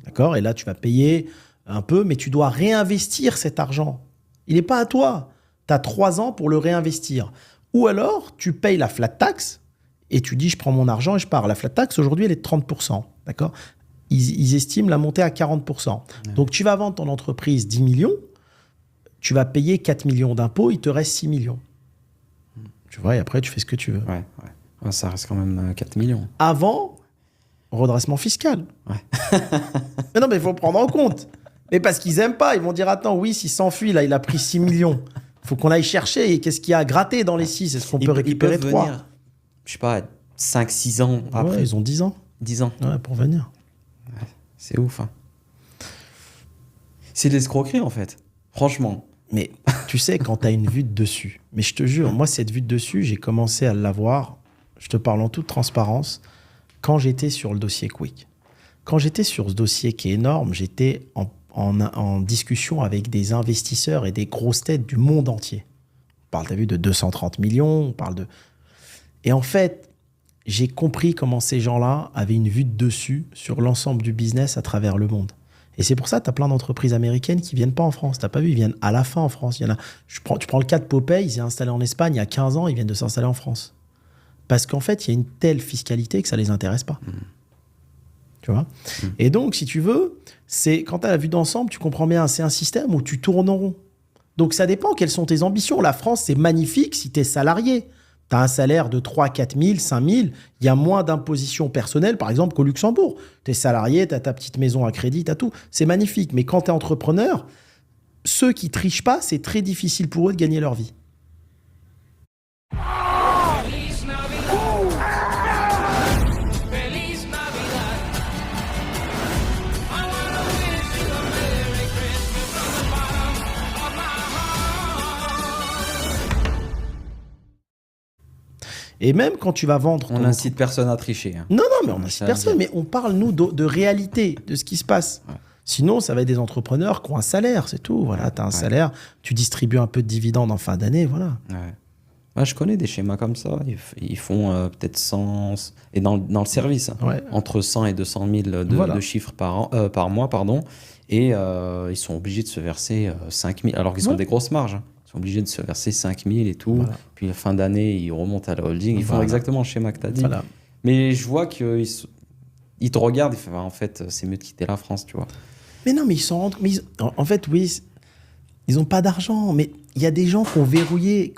D'accord? Et là, tu vas payer un peu, mais tu dois réinvestir cet argent. Il n'est pas à toi. Tu as 3 ans pour le réinvestir. Ou alors, tu payes la flat tax et tu dis, je prends mon argent et je pars. La flat tax, aujourd'hui, elle est de 30%. D'accord? Ils estiment la montée à 40%. Donc, tu vas vendre ton entreprise 10 millions, tu vas payer 4 millions d'impôts, il te reste 6 millions. Tu vois, et après, tu fais ce que tu veux. Ouais, ça reste quand même 4 millions. Avant, redressement fiscal. Mais non, mais il faut prendre en compte. Mais parce qu'ils n'aiment pas. Ils vont dire, attends, oui, s'il s'enfuit, là, il a pris 6 millions. Il faut qu'on aille chercher. Et qu'est-ce qu'il y a à gratter dans les 6? Est-ce qu'on peut récupérer 3? Venir, je sais pas, 5-6 ans après. Ouais, ils ont 10 ans. 10 ans. Ouais, pour venir. Ouais, c'est ouf. Hein. C'est de l'escroquerie, en fait. Franchement. Mais tu sais, quand tu as une vue de dessus. Mais je te jure, moi, cette vue de dessus, j'ai commencé à l'avoir, je te parle en toute transparence, quand j'étais sur le dossier Quick. Quand j'étais sur ce dossier qui est énorme, j'étais en discussion avec des investisseurs et des grosses têtes du monde entier. On parle, t'as vu, de 230 millions, on parle de... Et en fait, j'ai compris comment ces gens-là avaient une vue de dessus sur l'ensemble du business à travers le monde. Et c'est pour ça que tu as plein d'entreprises américaines qui ne viennent pas en France. Tu n'as pas vu, ils viennent à la fin en France. Tu prends le cas de Popeye, ils s'est installé en Espagne il y a 15 ans, ils viennent de s'installer en France. Parce qu'en fait, il y a une telle fiscalité que ça ne les intéresse pas. Tu vois? Et donc, si tu veux, quand tu as la vue d'ensemble, tu comprends bien, c'est un système où tu tournes en rond. Donc, ça dépend quelles sont tes ambitions. La France, c'est magnifique si tu es salarié. Tu as un salaire de 3 000, 4 000, 5 000. Il y a moins d'imposition personnelle, par exemple, qu'au Luxembourg. Tu es salarié, tu as ta petite maison à crédit, tu as tout. C'est magnifique. Mais quand tu es entrepreneur, ceux qui trichent pas, c'est très difficile pour eux de gagner leur vie. Et même quand tu vas vendre... On n'incite personne à tricher. Hein. Non, mais on n'incite personne. Mais on parle, nous, de réalité, de ce qui se passe. Ouais. Sinon, ça va être des entrepreneurs qui ont un salaire, c'est tout. Voilà, tu as un salaire, tu distribues un peu de dividendes en fin d'année, voilà. Ouais, je connais des schémas comme ça. Ils font peut-être 100... Et dans le service, entre 100 et 200 000 de chiffres par mois, pardon. Et ils sont obligés de se verser 5 000, alors qu'ils ont des grosses marges. Hein. Ils sont obligés de se verser 5 000 et tout. Voilà. Puis la fin d'année, ils remontent à la holding. Ils font exactement le schéma que tu as dit. Voilà. Mais je vois qu'ils te regardent. Ils font, en fait, c'est mieux de quitter la France, tu vois. Mais non, mais ils s'en rendent... En fait, oui, ils n'ont pas d'argent. Mais il y a des gens qui ont verrouillé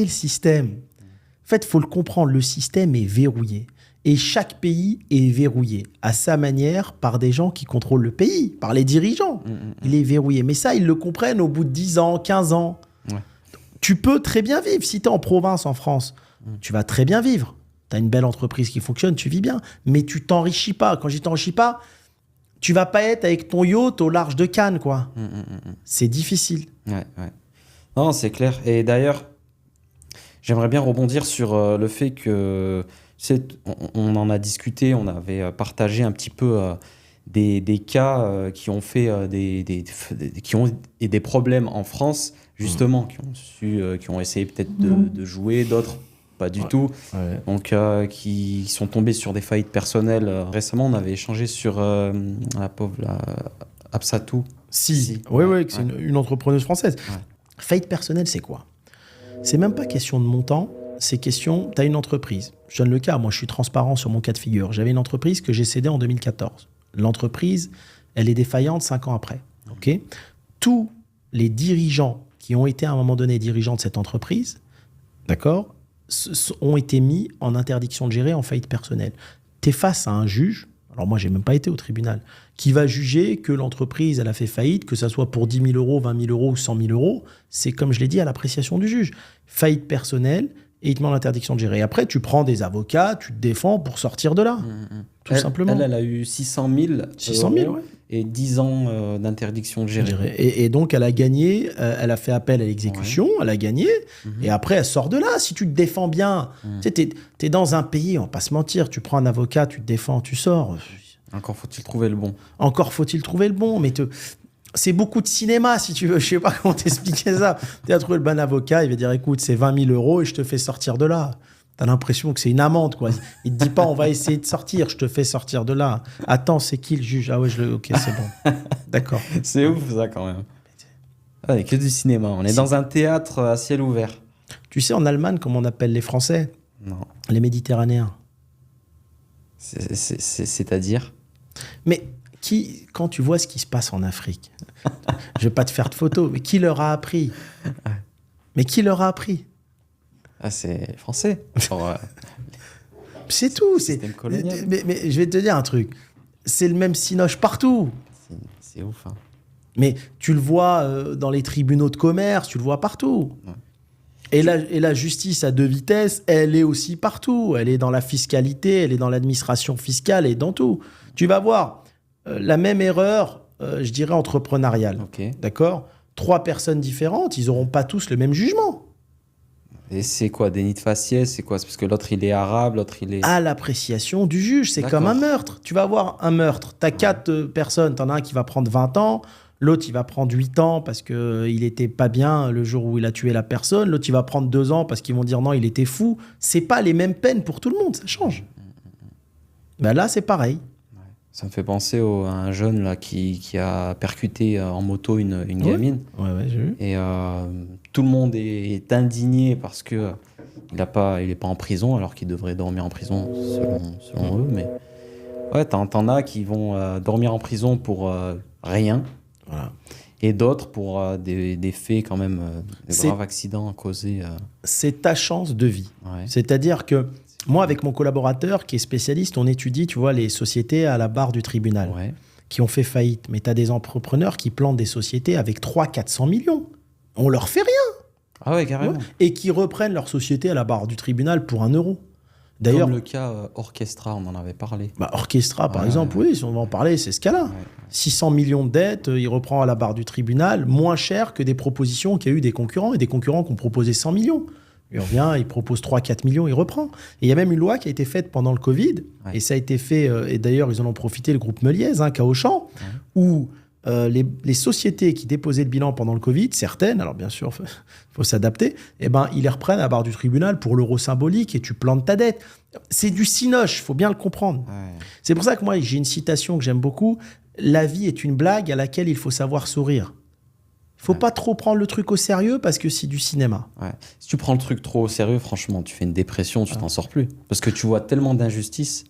le système. En fait, il faut le comprendre. Le système est verrouillé. Et chaque pays est verrouillé à sa manière par des gens qui contrôlent le pays, par les dirigeants. Il est verrouillé. Mais ça, ils le comprennent au bout de 10 ans, 15 ans. Ouais. Tu peux très bien vivre. Si tu es en province, en France, tu vas très bien vivre. Tu as une belle entreprise qui fonctionne, tu vis bien. Mais tu t'enrichis pas. Quand je dis t'enrichis pas, tu vas pas être avec ton yacht au large de Cannes, quoi. C'est difficile. Ouais. Non, c'est clair. Et d'ailleurs, j'aimerais bien rebondir sur le fait que... On en a discuté, on avait partagé un petit peu des cas qui ont fait qui ont des problèmes en France, justement, qui ont essayé peut-être de jouer, d'autres pas du tout. Ouais. Donc, qui sont tombés sur des faillites personnelles. Récemment, on avait échangé sur la pauvre Absatou. Si. Oui, c'est une entrepreneuse française. Ouais. Faillite personnelle, c'est quoi? C'est même pas question de montant. C'est question, tu as une entreprise. Je donne le cas, moi je suis transparent sur mon cas de figure. J'avais une entreprise que j'ai cédée en 2014. L'entreprise, elle est défaillante 5 ans après. Okay. Tous les dirigeants qui ont été à un moment donné dirigeants de cette entreprise, d'accord, ont été mis en interdiction de gérer, en faillite personnelle. Tu es face à un juge, alors moi, j'ai même pas été au tribunal, qui va juger que l'entreprise, elle a fait faillite, que ça soit pour 10 000 euros, 20 000 euros ou 100 000 euros. C'est, comme je l'ai dit, à l'appréciation du juge. Faillite personnelle, et il te met l'interdiction de gérer. Et après, tu prends des avocats, tu te défends pour sortir de là. Tout simplement. Elle a eu 600 000 euros et 10 ans d'interdiction de gérer. Et donc, elle a gagné, elle a fait appel à l'exécution, elle a gagné, et après, elle sort de là. Si tu te défends bien, tu sais, t'es dans un pays, on va pas se mentir, tu prends un avocat, tu te défends, tu sors. Encore faut-il trouver le bon. Encore faut-il trouver le bon, mais c'est beaucoup de cinéma, si tu veux. Je sais pas comment t'expliquer ça. Tu as trouvé le bon avocat, il va dire, écoute, c'est 20 000 euros et je te fais sortir de là. T'as l'impression que c'est une amende, quoi. Il te dit pas, on va essayer de sortir, je te fais sortir de là. Attends, c'est qui le juge? Ah ouais, ok, c'est bon. D'accord. C'est ouf, ça, quand même. Ah, que du cinéma. On est dans un théâtre à ciel ouvert. Tu sais, en Allemagne, comment on appelle les Français? Non. Les Méditerranéens. C'est-à-dire? Mais quand tu vois ce qui se passe en Afrique, je vais pas te faire de photos, mais qui leur a appris? Mais qui leur a appris? Ah, c'est français. C'est tout. Mais je vais te dire un truc. C'est le même cinoche partout. C'est ouf. Hein. Mais tu le vois dans les tribunaux de commerce, tu le vois partout. Ouais. Et la justice à deux vitesses, elle est aussi partout. Elle est dans la fiscalité, elle est dans l'administration fiscale et dans tout. Tu vas voir la même erreur, je dirais, entrepreneuriale. Okay. D'accord ? 3 personnes différentes, ils n'auront pas tous le même jugement. Et c'est quoi, déni de faciès? C'est quoi? C'est parce que l'autre, il est arabe, l'autre, il est... À l'appréciation du juge. C'est comme un meurtre. Tu vas avoir un meurtre. Tu as 4 personnes. Tu en as un qui va prendre 20 ans. L'autre, il va prendre 8 ans parce qu'il n'était pas bien le jour où il a tué la personne. L'autre, il va prendre 2 ans parce qu'ils vont dire non, il était fou. C'est pas les mêmes peines pour tout le monde. Ça change. Ben là, c'est pareil. Ça me fait penser à un jeune là, qui a percuté en moto une gamine. Ouais, j'ai vu. Et tout le monde est indigné parce qu'il n'est pas en prison, alors qu'il devrait dormir en prison selon eux. Mais ouais, t'en as qui vont dormir en prison pour rien. Voilà. Et d'autres pour des faits quand même, des graves accidents causés. C'est ta chance de vie. Ouais. C'est-à-dire que moi, avec mon collaborateur qui est spécialiste, on étudie, tu vois, les sociétés à la barre du tribunal qui ont fait faillite. Mais tu as des entrepreneurs qui plantent des sociétés avec 300-400 millions. On leur fait rien. Ah ouais, carrément. Ouais. Et qui reprennent leur société à la barre du tribunal pour 1 euro. D'ailleurs, comme le cas Orchestra, on en avait parlé. Orchestra, par exemple, oui, si on va en parler, c'est ce cas-là. 600 millions de dettes, il reprend à la barre du tribunal, moins cher que des propositions qu'il y a eu des concurrents, et des concurrents qui ont proposé 100 millions. Il revient, il propose 3-4 millions, il reprend. Et il y a même une loi qui a été faite pendant le Covid, et ça a été fait, et d'ailleurs, ils en ont profité, le groupe Meliez, Caochamp, où les sociétés qui déposaient le bilan pendant le Covid, certaines, alors bien sûr, il faut s'adapter, ils les reprennent à la barre du tribunal pour l'euro symbolique et tu plantes ta dette. C'est du cinoche, il faut bien le comprendre. Ouais. C'est pour ça que moi, j'ai une citation que j'aime beaucoup. La vie est une blague à laquelle il faut savoir sourire. Il ne faut pas trop prendre le truc au sérieux parce que c'est du cinéma. Ouais. Si tu prends le truc trop au sérieux, franchement, tu fais une dépression, tu t'en sors plus. Parce que tu vois tellement d'injustices.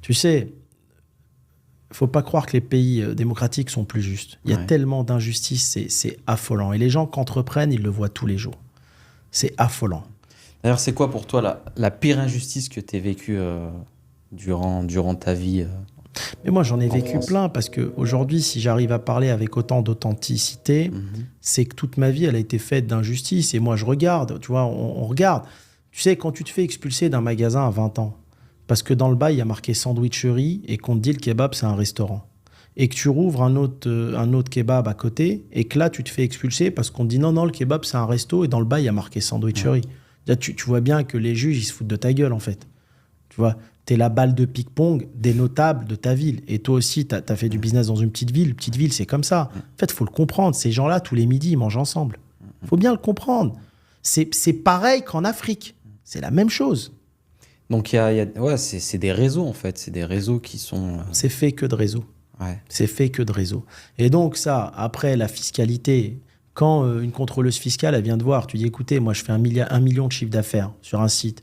Tu sais... Il ne faut pas croire que les pays démocratiques sont plus justes. Il y a tellement d'injustices, c'est affolant. Et les gens qui entreprennent, ils le voient tous les jours. C'est affolant. D'ailleurs, c'est quoi pour toi la pire injustice que tu as vécue durant ta vie Mais moi, j'en ai vécu plein parce qu'aujourd'hui, si j'arrive à parler avec autant d'authenticité, c'est que toute ma vie, elle a été faite d'injustice. Et moi, je regarde, tu vois, on regarde. Tu sais, quand tu te fais expulser d'un magasin à 20 ans, parce que dans le bail, il y a marqué sandwicherie et qu'on te dit le kebab, c'est un restaurant. Et que tu rouvres un autre kebab à côté et que là, tu te fais expulser parce qu'on te dit non, le kebab, c'est un resto et dans le bail, il y a marqué sandwicherie. Ouais. Tu vois bien que les juges, ils se foutent de ta gueule, en fait. Tu vois, t'es la balle de ping-pong des notables de ta ville. Et toi aussi, t'as fait du business dans une petite ville. Une petite ville, c'est comme ça. En fait, il faut le comprendre. Ces gens-là, tous les midis, ils mangent ensemble. Il faut bien le comprendre. C'est pareil qu'en Afrique. C'est la même chose. Donc, c'est des réseaux, en fait. C'est des réseaux qui sont... C'est fait que de réseaux. Ouais. C'est fait que de réseaux. Et donc, ça, après, la fiscalité, quand une contrôleuse fiscale, elle vient te voir, tu dis, écoutez, moi, je fais 1 million de chiffre d'affaires sur un site.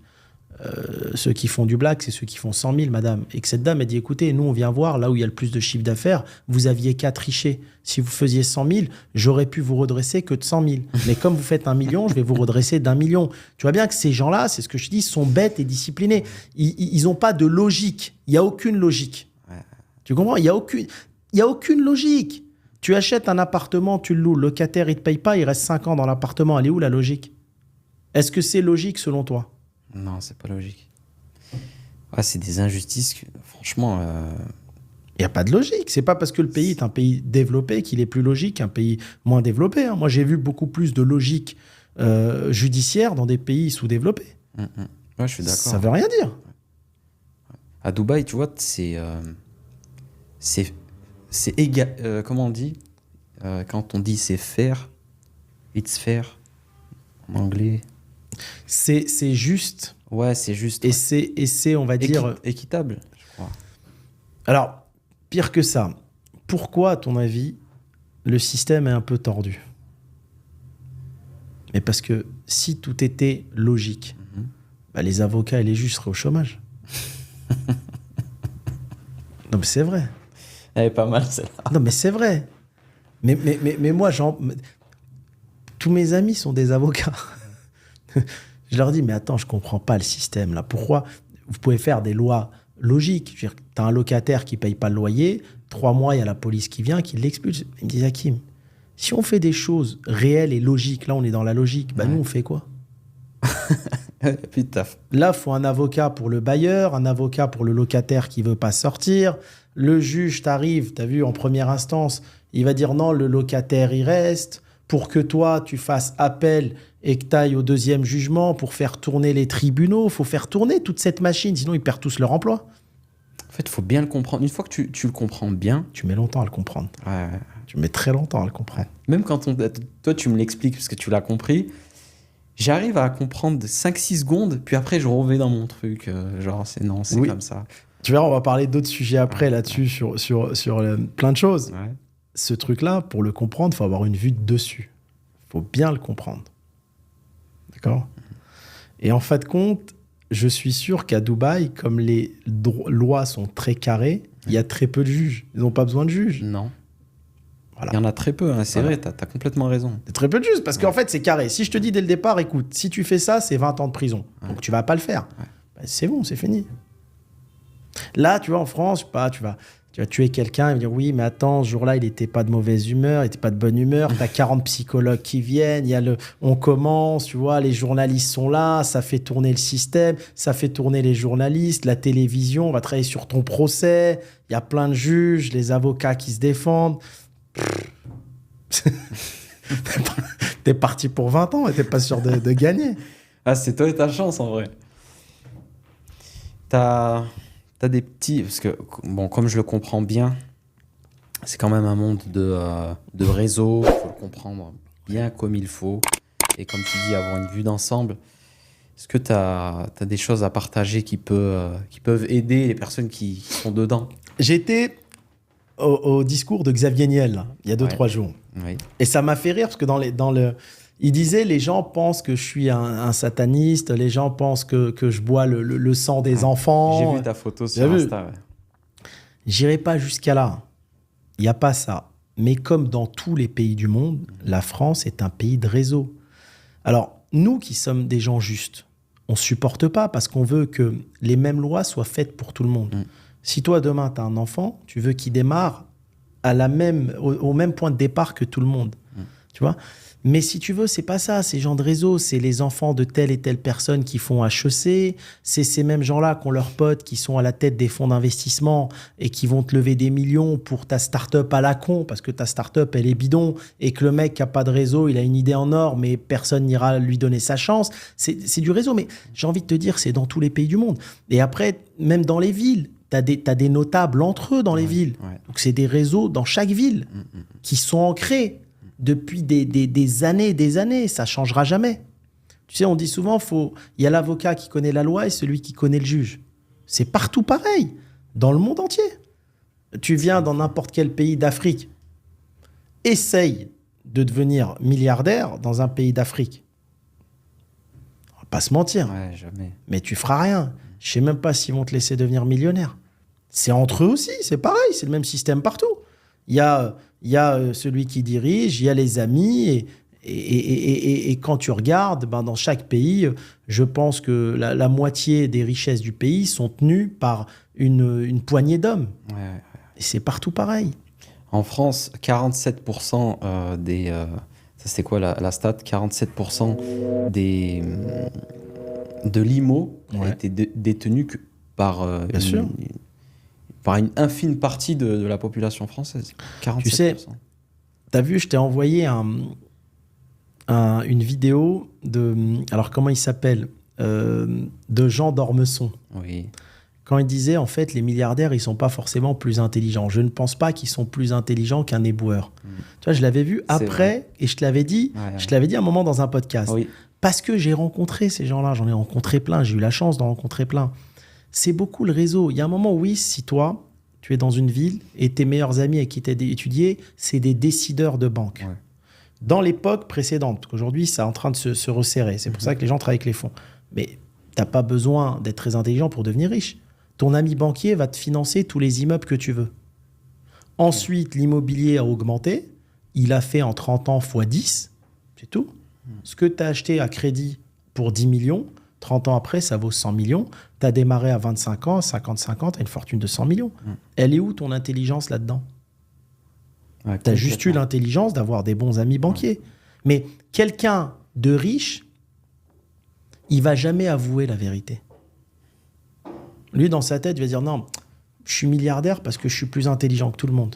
ceux qui font du black, c'est ceux qui font 100 000, madame. Et que cette dame, elle dit, écoutez, nous, on vient voir là où il y a le plus de chiffre d'affaires. Vous aviez qu'à tricher. Si vous faisiez 100 000, j'aurais pu vous redresser que de 100 000. Mais comme vous faites 1 million, je vais vous redresser d'1 million. Tu vois bien que ces gens-là, c'est ce que je dis, sont bêtes et disciplinés. Ils n'ont pas de logique. Il n'y a aucune logique. Ouais. Tu comprends ? Il n'y a aucune logique. Tu achètes un appartement, tu le loues, le locataire, il ne te paye pas, il reste 5 ans dans l'appartement. Elle est où la logique ? Est-ce que c'est logique selon toi ? Non, c'est pas logique. Ouais, c'est des injustices que, franchement... Il n'y a pas de logique. C'est pas parce que le pays est un pays développé qu'il est plus logique qu'un pays moins développé. Hein. Moi, j'ai vu beaucoup plus de logique judiciaire dans des pays sous-développés. Ouais, je suis d'accord. Ça veut rien dire. À Dubaï, tu vois, c'est égal. Comment on dit quand on dit c'est fair, it's fair en anglais. C'est juste. Ouais, c'est juste. Et c'est, on va dire... équitable, je crois. Alors, pire que ça, pourquoi, à ton avis, le système est un peu tordu ? Mais parce que si tout était logique, bah, les avocats et les juges seraient au chômage. Non, mais c'est vrai. Elle est pas mal, celle-là. Non, mais c'est vrai. Mais moi, tous mes amis sont des avocats. Je leur dis, mais attends, je comprends pas le système, là. Pourquoi vous pouvez faire des lois logiques ? Tu as un locataire qui paye pas le loyer, 3 mois, il y a la police qui vient, qui l'expulse. Il me dit, Hakim, si on fait des choses réelles et logiques, là, on est dans la logique, bah, nous, on fait quoi ? Putain. Là, il faut un avocat pour le bailleur, un avocat pour le locataire qui veut pas sortir. Le juge t'arrive, t'as vu, en première instance, il va dire non, le locataire, il reste. Pour que toi, tu fasses appel et que tu ailles au deuxième jugement pour faire tourner les tribunaux. Il faut faire tourner toute cette machine, sinon ils perdent tous leur emploi. En fait, il faut bien le comprendre. Une fois que tu le comprends bien... Tu mets longtemps à le comprendre. Ouais. Tu mets très longtemps à le comprendre. Même quand toi, tu me l'expliques parce que tu l'as compris, j'arrive à comprendre 5-6 secondes, puis après, je reviens dans mon truc. Genre, c'est comme ça. Tu verras, on va parler d'autres sujets après là-dessus, sur plein de choses. Ouais. Ce truc-là, pour le comprendre, il faut avoir une vue de dessus. Il faut bien le comprendre. D'accord ? Et en fin de compte, je suis sûr qu'à Dubaï, comme les lois sont très carrées, il y a très peu de juges. Ils n'ont pas besoin de juges. Non. Voilà. Il y en a très peu, hein, c'est vrai, t'as complètement raison. Il y a très peu de juges, parce qu'en fait, c'est carré. Si je te dis dès le départ, écoute, si tu fais ça, c'est 20 ans de prison. Donc tu vas pas le faire. Ben, c'est bon, c'est fini. Là, tu vois, en France, tu vas tuer quelqu'un, il va dire oui, mais attends, ce jour-là, il n'était pas de mauvaise humeur, il n'était pas de bonne humeur, tu as 40 psychologues qui viennent, on commence, tu vois, les journalistes sont là, ça fait tourner le système, ça fait tourner les journalistes, la télévision, on va travailler sur ton procès, il y a plein de juges, les avocats qui se défendent. T'es parti pour 20 ans et t'es pas sûr de gagner. Ah, c'est toi et ta chance, en vrai. T'as des petits... Parce que, bon, comme je le comprends bien, c'est quand même un monde de réseau. Il faut le comprendre bien comme il faut. Et comme tu dis, avoir une vue d'ensemble. Est-ce que t'as des choses à partager qui peuvent aider les personnes qui sont dedans ? J'étais au discours de Xavier Niel, là, il y a 2-3 jours. Oui. Et ça m'a fait rire, parce que il disait, les gens pensent que je suis un sataniste, les gens pensent que je bois le sang des enfants. J'ai vu ta photo sur Insta. Ouais. J'irai pas jusqu'à là. Il n'y a pas ça. Mais comme dans tous les pays du monde, la France est un pays de réseau. Alors, nous qui sommes des gens justes, on ne supporte pas parce qu'on veut que les mêmes lois soient faites pour tout le monde. Si toi, demain, tu as un enfant, tu veux qu'il démarre au même point de départ que tout le monde. Tu vois ? Mais si tu veux, c'est pas ça. Ces gens de réseau, c'est les enfants de telle et telle personne qui font HEC. C'est ces mêmes gens-là qui ont leurs potes qui sont à la tête des fonds d'investissement et qui vont te lever des millions pour ta start-up à la con parce que ta start-up, elle est bidon et que le mec qui n'a pas de réseau, il a une idée en or, mais personne n'ira lui donner sa chance. C'est du réseau. Mais j'ai envie de te dire, c'est dans tous les pays du monde. Et après, même dans les villes, t'as des notables entre eux dans les villes. Ouais. Donc, c'est des réseaux dans chaque ville qui sont ancrés depuis des années et des années. Ça ne changera jamais. Tu sais, on dit souvent, il y a l'avocat qui connaît la loi et celui qui connaît le juge. C'est partout pareil, dans le monde entier. Tu viens dans n'importe quel pays d'Afrique, essaye de devenir milliardaire dans un pays d'Afrique. pas se mentir. Ouais, jamais. Mais tu feras rien. Je sais même pas s'ils vont te laisser devenir millionnaire. C'est entre eux aussi, c'est pareil, c'est le même système partout. Il y a celui qui dirige, il y a les amis, et quand tu regardes, dans chaque pays, je pense que la moitié des richesses du pays sont tenues par une poignée d'hommes. Ouais. Et c'est partout pareil. En France, 47% ça c'était quoi la stat? 47% de l'IMO a été détenu par une infime partie de la population française. 47%. Tu sais, t'as vu, je t'ai envoyé une vidéo de... Alors, comment il s'appelle de Jean d'Ormesson. Oui. Quand il disait, en fait, les milliardaires, ils sont pas forcément plus intelligents. Je ne pense pas qu'ils sont plus intelligents qu'un éboueur. Tu vois, je l'avais vu après, et je te l'avais dit, je te l'avais dit un moment dans un podcast. Oui. Parce que j'ai rencontré ces gens-là, j'en ai rencontré plein, j'ai eu la chance d'en rencontrer plein. C'est beaucoup le réseau. Il y a un moment, oui, si toi, tu es dans une ville et tes meilleurs amis avec qui tu as étudié, c'est des décideurs de banque. Ouais. Dans l'époque précédente, parce qu'aujourd'hui, c'est en train de se resserrer. C'est pour ça que les gens travaillent avec les fonds. Mais tu n'as pas besoin d'être très intelligent pour devenir riche. Ton ami banquier va te financer tous les immeubles que tu veux. Ensuite, l'immobilier a augmenté. Il a fait en 30 ans x 10. C'est tout. Ce que tu as acheté à crédit pour 10 millions, 30 ans après, ça vaut 100 millions. Tu as démarré à 25 ans, 50-50, tu as une fortune de 100 millions. Elle est où ton intelligence là-dedans? Tu as juste eu l'intelligence d'avoir des bons amis banquiers. Mais quelqu'un de riche, il va jamais avouer la vérité. Lui, dans sa tête, il va dire non, je suis milliardaire parce que je suis plus intelligent que tout le monde.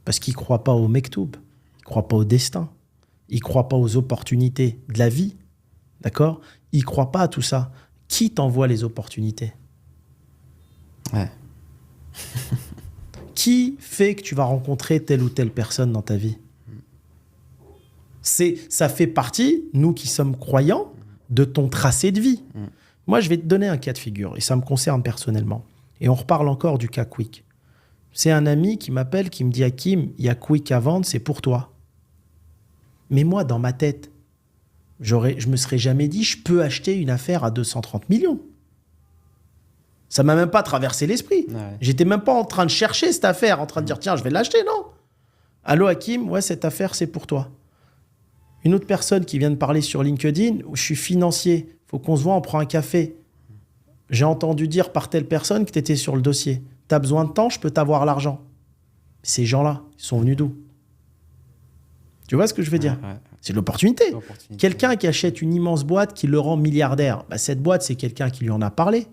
Parce qu'il ne croit pas au mektoub, il ne croit pas au destin, il ne croit pas aux opportunités de la vie. D'accord? Il ne croit pas à tout ça. Qui t'envoie les opportunités? Ouais. Qui fait que tu vas rencontrer telle ou telle personne dans ta vie? Ça fait partie, nous qui sommes croyants, de ton tracé de vie. Moi, je vais te donner un cas de figure, et ça me concerne personnellement. Et on reparle encore du cas Quick. C'est un ami qui m'appelle, qui me dit « Hakim, il y a Quick à vendre, c'est pour toi. » Mais moi, dans ma tête, je me serais jamais dit « Je peux acheter une affaire à 230 millions. » Ça m'a même pas traversé l'esprit. Ouais. J'étais même pas en train de chercher cette affaire, en train de dire « Tiens, je vais l'acheter. » Non. « Allô, Hakim, ouais, cette affaire, c'est pour toi. » Une autre personne qui vient de parler sur LinkedIn, où je suis financier, faut qu'on se voit, on prend un café. J'ai entendu dire par telle personne que tu étais sur le dossier. Tu as besoin de temps, je peux t'avoir l'argent. Ces gens-là, ils sont venus d'où? Tu vois ce que je veux dire? C'est de l'opportunité. Quelqu'un qui achète une immense boîte qui le rend milliardaire, cette boîte, c'est quelqu'un qui lui en a parlé.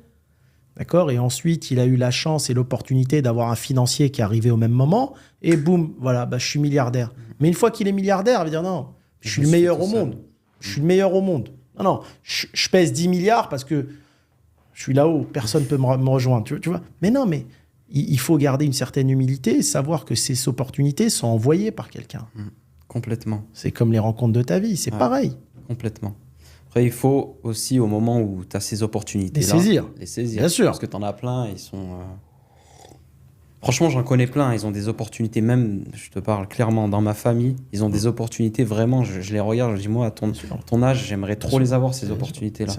D'accord? Et ensuite, il a eu la chance et l'opportunité d'avoir un financier qui est arrivé au même moment. Et boum, voilà, je suis milliardaire. Mais une fois qu'il est milliardaire, il va dire non, je suis le meilleur au monde. Je suis le meilleur au monde. Non, je pèse 10 milliards parce que je suis là-haut, personne ne peut me rejoindre. Tu vois? Mais non, mais il faut garder une certaine humilité et savoir que ces opportunités sont envoyées par quelqu'un. Complètement. C'est comme les rencontres de ta vie, c'est pareil. Complètement. Après, il faut aussi, au moment où tu as ces opportunités-là, les saisir. Bien sûr. Parce que tu en as plein, ils sont... Franchement, j'en connais plein. Ils ont des opportunités, même, je te parle clairement, dans ma famille, ils ont des opportunités, vraiment, je les regarde, je dis, moi, à ton âge, j'aimerais trop les avoir, ces opportunités-là.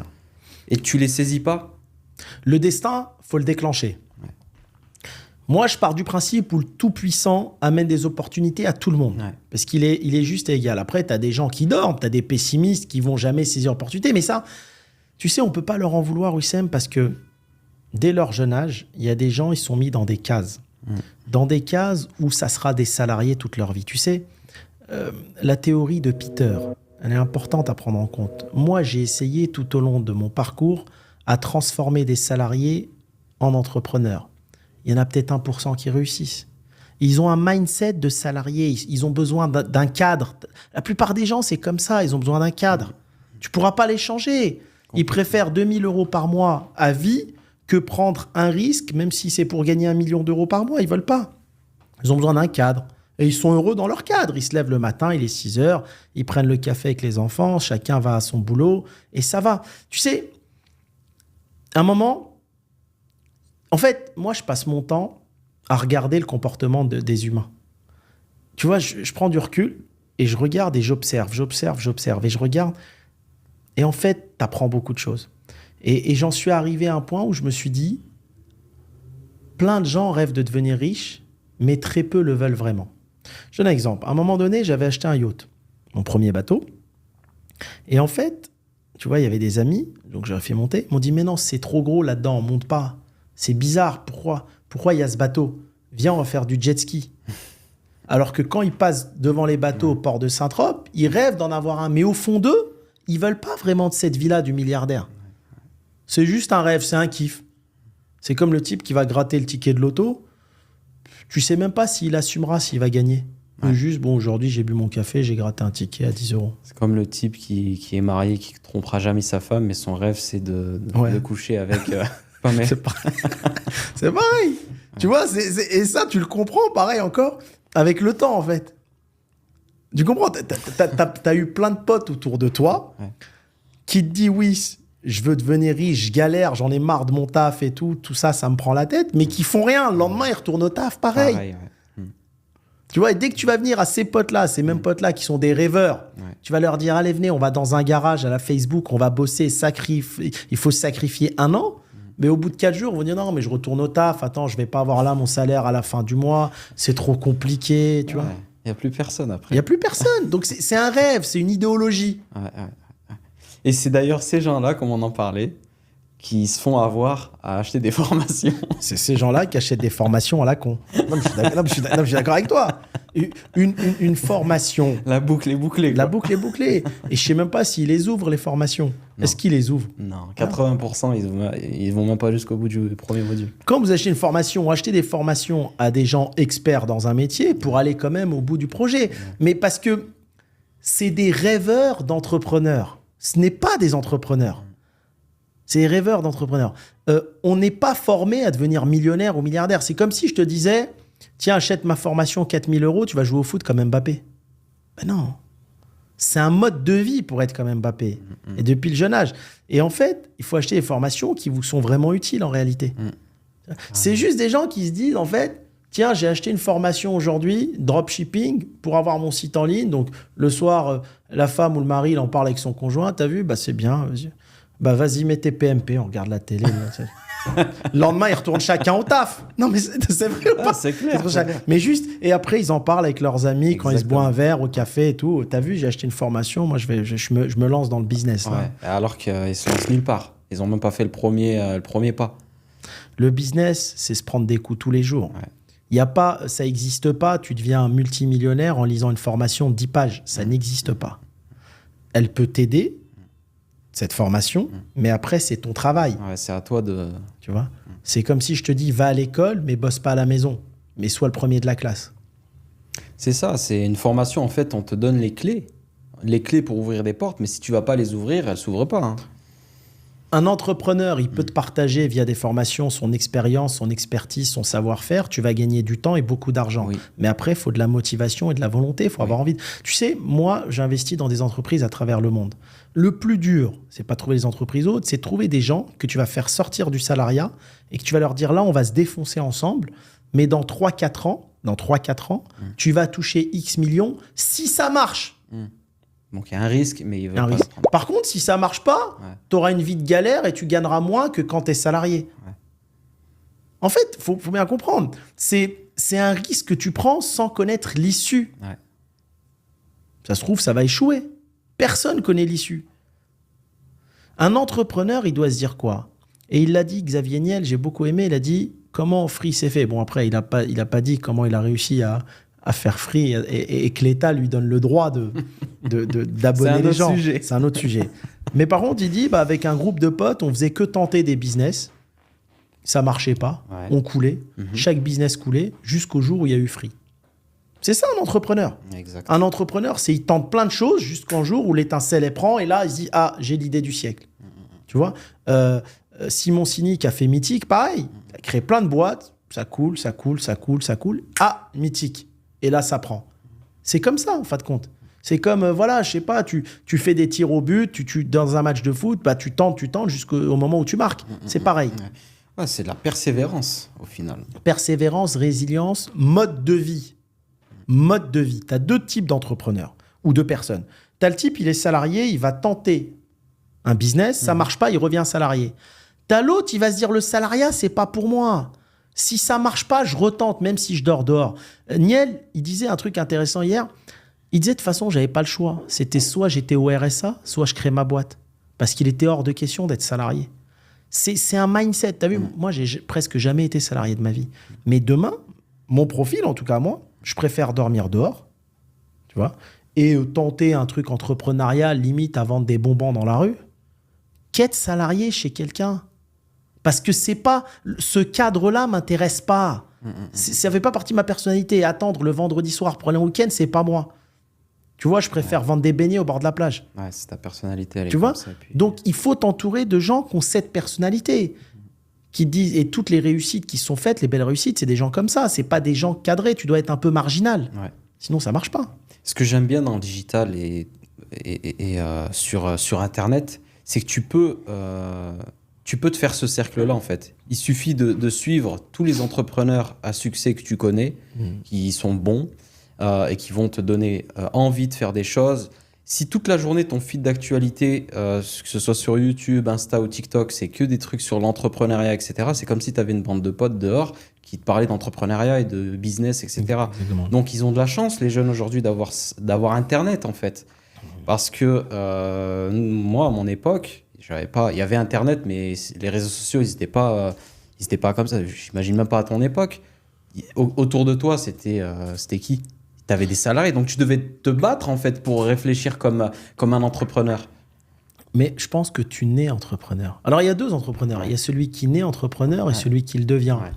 Et tu les saisis pas? Le destin, faut le déclencher. Ouais. Moi, je pars du principe où le Tout-Puissant amène des opportunités à tout le monde. Ouais. Parce qu'il est juste et égal. Après, tu as des gens qui dorment, tu as des pessimistes qui vont jamais saisir l'opportunité. Mais ça, tu sais, on peut pas leur en vouloir, Wissem, parce que dès leur jeune âge, il y a des gens, ils sont mis dans des cases. Dans des cases où ça sera des salariés toute leur vie. Tu sais, la théorie de Peter, elle est importante à prendre en compte. Moi, j'ai essayé tout au long de mon parcours à transformer des salariés en entrepreneurs. Il y en a peut-être 1% qui réussissent. Ils ont un mindset de salariés. Ils ont besoin d'un cadre. La plupart des gens, c'est comme ça. Ils ont besoin d'un cadre. Tu ne pourras pas les changer. Ils préfèrent 2 000 € par mois à vie que prendre un risque, même si c'est pour gagner 1 million d'euros par mois. Ils ne veulent pas. Ils ont besoin d'un cadre. Et ils sont heureux dans leur cadre. Ils se lèvent le matin, il est 6 heures, ils prennent le café avec les enfants, chacun va à son boulot, et ça va. Tu sais, à un moment, en fait, moi, je passe mon temps à regarder le comportement des humains. Tu vois, je prends du recul et je regarde et j'observe. Et je regarde. Et en fait, tu apprends beaucoup de choses. Et j'en suis arrivé à un point où je me suis dit, plein de gens rêvent de devenir riches, mais très peu le veulent vraiment. Je donne un exemple. À un moment donné, j'avais acheté un yacht, mon premier bateau. Et en fait, tu vois, il y avait des amis, donc j'aurais fait monter. Ils m'ont dit, mais non, c'est trop gros là-dedans, on ne monte pas. C'est bizarre, pourquoi il y a ce bateau? Viens, on va faire du jet ski. Alors que quand ils passent devant les bateaux au port de Saint-Trope, ils rêvent d'en avoir un. Mais au fond d'eux, ils ne veulent pas vraiment de cette vie-là du milliardaire. C'est juste un rêve, c'est un kiff. C'est comme le type qui va gratter le ticket de loto. Tu sais même pas s'il assumera, s'il va gagner. Juste, bon, aujourd'hui, j'ai bu mon café, j'ai gratté un ticket à 10 €. C'est comme le type qui est marié, qui ne trompera jamais sa femme, mais son rêve, c'est de coucher avec... C'est pareil. C'est pareil. Tu vois, et ça, tu le comprends, pareil encore, avec le temps, en fait. Tu comprends, t'as eu plein de potes autour de toi qui te disent, oui, je veux devenir riche, je galère, j'en ai marre de mon taf et tout ça, ça me prend la tête, mais qui font rien. Le lendemain, ils retournent au taf, pareil. Tu vois, et dès que tu vas venir à ces potes-là, ces mêmes potes-là qui sont des rêveurs, tu vas leur dire, allez, venez, on va dans un garage à la Facebook, on va bosser, il faut sacrifier 1 an. Mais au bout de 4 jours, on va dire, non, mais je retourne au taf, attends, je vais pas avoir là mon salaire à la fin du mois, c'est trop compliqué, tu vois. Il n'y a plus personne après. Il n'y a plus personne. Donc, c'est un rêve, c'est une idéologie. Et c'est d'ailleurs ces gens-là, comme on en parlait, qui se font avoir à acheter des formations. C'est ces gens-là qui achètent des formations à la con. Non, je suis d'accord avec toi. Une formation. La boucle est bouclée. La boucle est bouclée. Et je ne sais même pas s'ils les ouvrent, les formations. Non. Est-ce qu'ils les ouvrent? Non, 80%, ils vont même pas jusqu'au bout du premier module. Quand vous achetez une formation, achetez des formations à des gens experts dans un métier pour aller quand même au bout du projet. Mais parce que c'est des rêveurs d'entrepreneurs. Ce n'est pas des entrepreneurs. C'est des rêveurs d'entrepreneurs. On n'est pas formé à devenir millionnaire ou milliardaire. C'est comme si je te disais, tiens, achète ma formation 4 000 €, tu vas jouer au foot comme Mbappé. Ben non. C'est un mode de vie pour être comme Mbappé. Et depuis le jeune âge. Et en fait, il faut acheter des formations qui vous sont vraiment utiles en réalité. C'est juste des gens qui se disent, en fait, tiens, j'ai acheté une formation aujourd'hui, dropshipping, pour avoir mon site en ligne. Donc, le soir, la femme ou le mari, il en parle avec son conjoint. T'as vu? Bah, c'est bien. Bah, vas-y, mets tes PMP, on regarde la télé. Le lendemain, ils retournent chacun au taf. Non, mais c'est vrai ou pas? C'est clair. Mais juste, et après, ils en parlent avec leurs amis quand ils se boivent un verre au café et tout. T'as vu, j'ai acheté une formation, moi, je me lance dans le business. Là. Alors qu'ils se lancent nulle part. Ils n'ont même pas fait le premier pas. Le business, c'est se prendre des coups tous les jours. Y a pas, ça n'existe pas, tu deviens un multimillionnaire en lisant une formation de 10 pages. Ça n'existe pas. Elle peut t'aider, cette formation, mais après, c'est ton travail. C'est à toi de... Tu vois, c'est comme si je te dis, va à l'école, mais bosse pas à la maison. Mais sois le premier de la classe. C'est ça, c'est une formation, en fait, on te donne les clés. Les clés pour ouvrir des portes, mais si tu vas pas les ouvrir, elles s'ouvrent pas. Hein. Un entrepreneur, il peut te partager via des formations son expérience, son expertise, son savoir-faire. Tu vas gagner du temps et beaucoup d'argent. Oui. Mais après, il faut de la motivation et de la volonté. Il faut avoir envie. Tu sais, moi, j'investis dans des entreprises à travers le monde. Le plus dur, c'est pas trouver les entreprises autres, c'est trouver des gens que tu vas faire sortir du salariat et que tu vas leur dire, là, on va se défoncer ensemble, mais dans 3-4 ans, tu vas toucher X millions si ça marche. Donc, il y a un risque, mais il veut pas se prendre. Par contre, si ça ne marche pas, tu auras une vie de galère et tu gagneras moins que quand tu es salarié. En fait, il faut bien comprendre. C'est un risque que tu prends sans connaître l'issue. Ça se trouve, ça va échouer. Personne ne connaît l'issue. Un entrepreneur, il doit se dire quoi? Et il l'a dit, Xavier Niel, j'ai beaucoup aimé, il a dit comment Free s'est fait. Bon, après, il n'a pas dit comment il a réussi à faire Free et que l'État lui donne le droit d'abonner les gens. C'est un autre sujet. Mais par contre, il dit, avec un groupe de potes, on faisait que tenter des business. Ça marchait pas. On coulait. Chaque business coulait jusqu'au jour où il y a eu Free. C'est ça, un entrepreneur. Un entrepreneur, c'est il tente plein de choses jusqu'au jour où l'étincelle, elle prend et là, il se dit, ah, j'ai l'idée du siècle. Tu vois, Simon Sinek a fait Mythique, pareil. Il a créé plein de boîtes. Ça coule. Ah, Mythique. Et là, ça prend. C'est comme ça, en fin de compte. C'est comme, je sais pas, tu fais des tirs au but, dans un match de foot, tu tentes jusqu'au moment où tu marques. C'est pareil. C'est de la persévérance, au final. Persévérance, résilience, mode de vie. Mode de vie. Tu as 2 types d'entrepreneurs ou de personnes. Tu as le type, il est salarié, il va tenter un business, ça marche pas, il revient salarié. T'as l'autre, il va se dire, le salariat, c'est pas pour moi. Si ça marche pas, je retente, même si je dors dehors. Niel, il disait un truc intéressant hier. Il disait, de toute façon, j'avais pas le choix. C'était soit j'étais au RSA, soit je crée ma boîte. Parce qu'il était hors de question d'être salarié. C'est un mindset. T'as vu, moi, j'ai presque jamais été salarié de ma vie. Mais demain, mon profil, en tout cas moi, je préfère dormir dehors, tu vois, et tenter un truc entrepreneurial, limite à vendre des bonbons dans la rue, qu'être salarié chez quelqu'un. Parce que c'est pas... Ce cadre-là m'intéresse pas. Ça fait pas partie de ma personnalité. Attendre le vendredi soir pour aller en week-end, c'est pas moi. Tu vois, je préfère vendre des beignets au bord de la plage. Ouais, c'est ta personnalité. Elle tu est vois ça, puis... Donc, il faut t'entourer de gens qui ont cette personnalité. Qui disent, et toutes les réussites qui sont faites, les belles réussites, c'est des gens comme ça. C'est pas des gens cadrés. Tu dois être un peu marginal. Ouais. Sinon, ça marche pas. Ce que j'aime bien dans le digital et sur Internet, c'est que tu peux te faire ce cercle-là, en fait. Il suffit de suivre tous les entrepreneurs à succès que tu connais, qui sont bons et qui vont te donner envie de faire des choses. Si toute la journée, ton feed d'actualité, que ce soit sur YouTube, Insta ou TikTok, c'est que des trucs sur l'entrepreneuriat, etc., c'est comme si tu avais une bande de potes dehors qui te parlaient d'entrepreneuriat et de business, etc. Exactement. Donc, ils ont de la chance, les jeunes aujourd'hui, d'avoir Internet, en fait. Parce que moi, à mon époque, il y avait Internet, mais les réseaux sociaux, ils n'étaient pas comme ça. J'imagine même pas à ton époque. Autour de toi, c'était qui? Tu avais des salariés, donc tu devais te battre en fait pour réfléchir comme un entrepreneur. Mais je pense que tu nais entrepreneur. Alors, il y a deux entrepreneurs. Il y a celui qui naît entrepreneur et celui qui le devient. Ouais.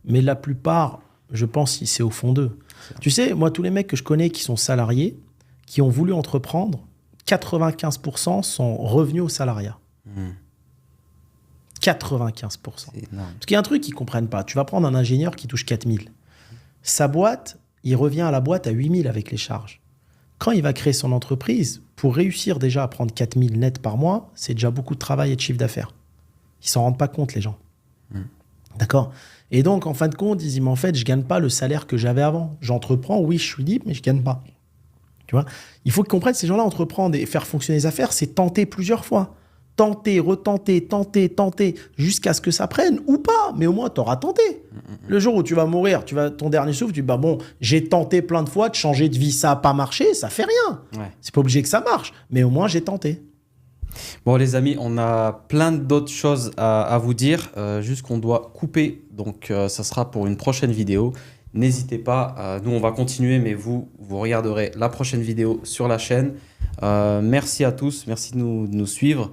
Mais la plupart, je pense, c'est au fond d'eux. Tu sais, moi, tous les mecs que je connais qui sont salariés, qui ont voulu entreprendre, 95% sont revenus au salariat. 95%. Parce qu'il y a un truc qu'ils ne comprennent pas. Tu vas prendre un ingénieur qui touche 4000. Sa boîte, il revient à la boîte à 8000 avec les charges. Quand il va créer son entreprise, pour réussir déjà à prendre 4000 net par mois, c'est déjà beaucoup de travail et de chiffre d'affaires. Ils ne s'en rendent pas compte, les gens. D'accord ? Et donc, en fin de compte, ils disent, mais en fait, je ne gagne pas le salaire que j'avais avant. J'entreprends, oui, je suis libre, mais je ne gagne pas. Tu vois ? Il faut qu'ils comprennent, ces gens-là, entreprendre et faire fonctionner les affaires, c'est tenter plusieurs fois. Tenter, retenter, tenter, jusqu'à ce que ça prenne ou pas. Mais au moins, tu auras tenté. Le jour où tu vas mourir, ton dernier souffle, tu dis, bah bon, j'ai tenté plein de fois de changer de vie, ça n'a pas marché, ça fait rien. Ouais. C'est pas obligé que ça marche, mais au moins, j'ai tenté. Bon, les amis, on a plein d'autres choses à vous dire, juste qu'on doit couper. Donc, ça sera pour une prochaine vidéo. N'hésitez pas, nous, on va continuer, mais vous regarderez la prochaine vidéo sur la chaîne. Merci à tous, merci de nous suivre.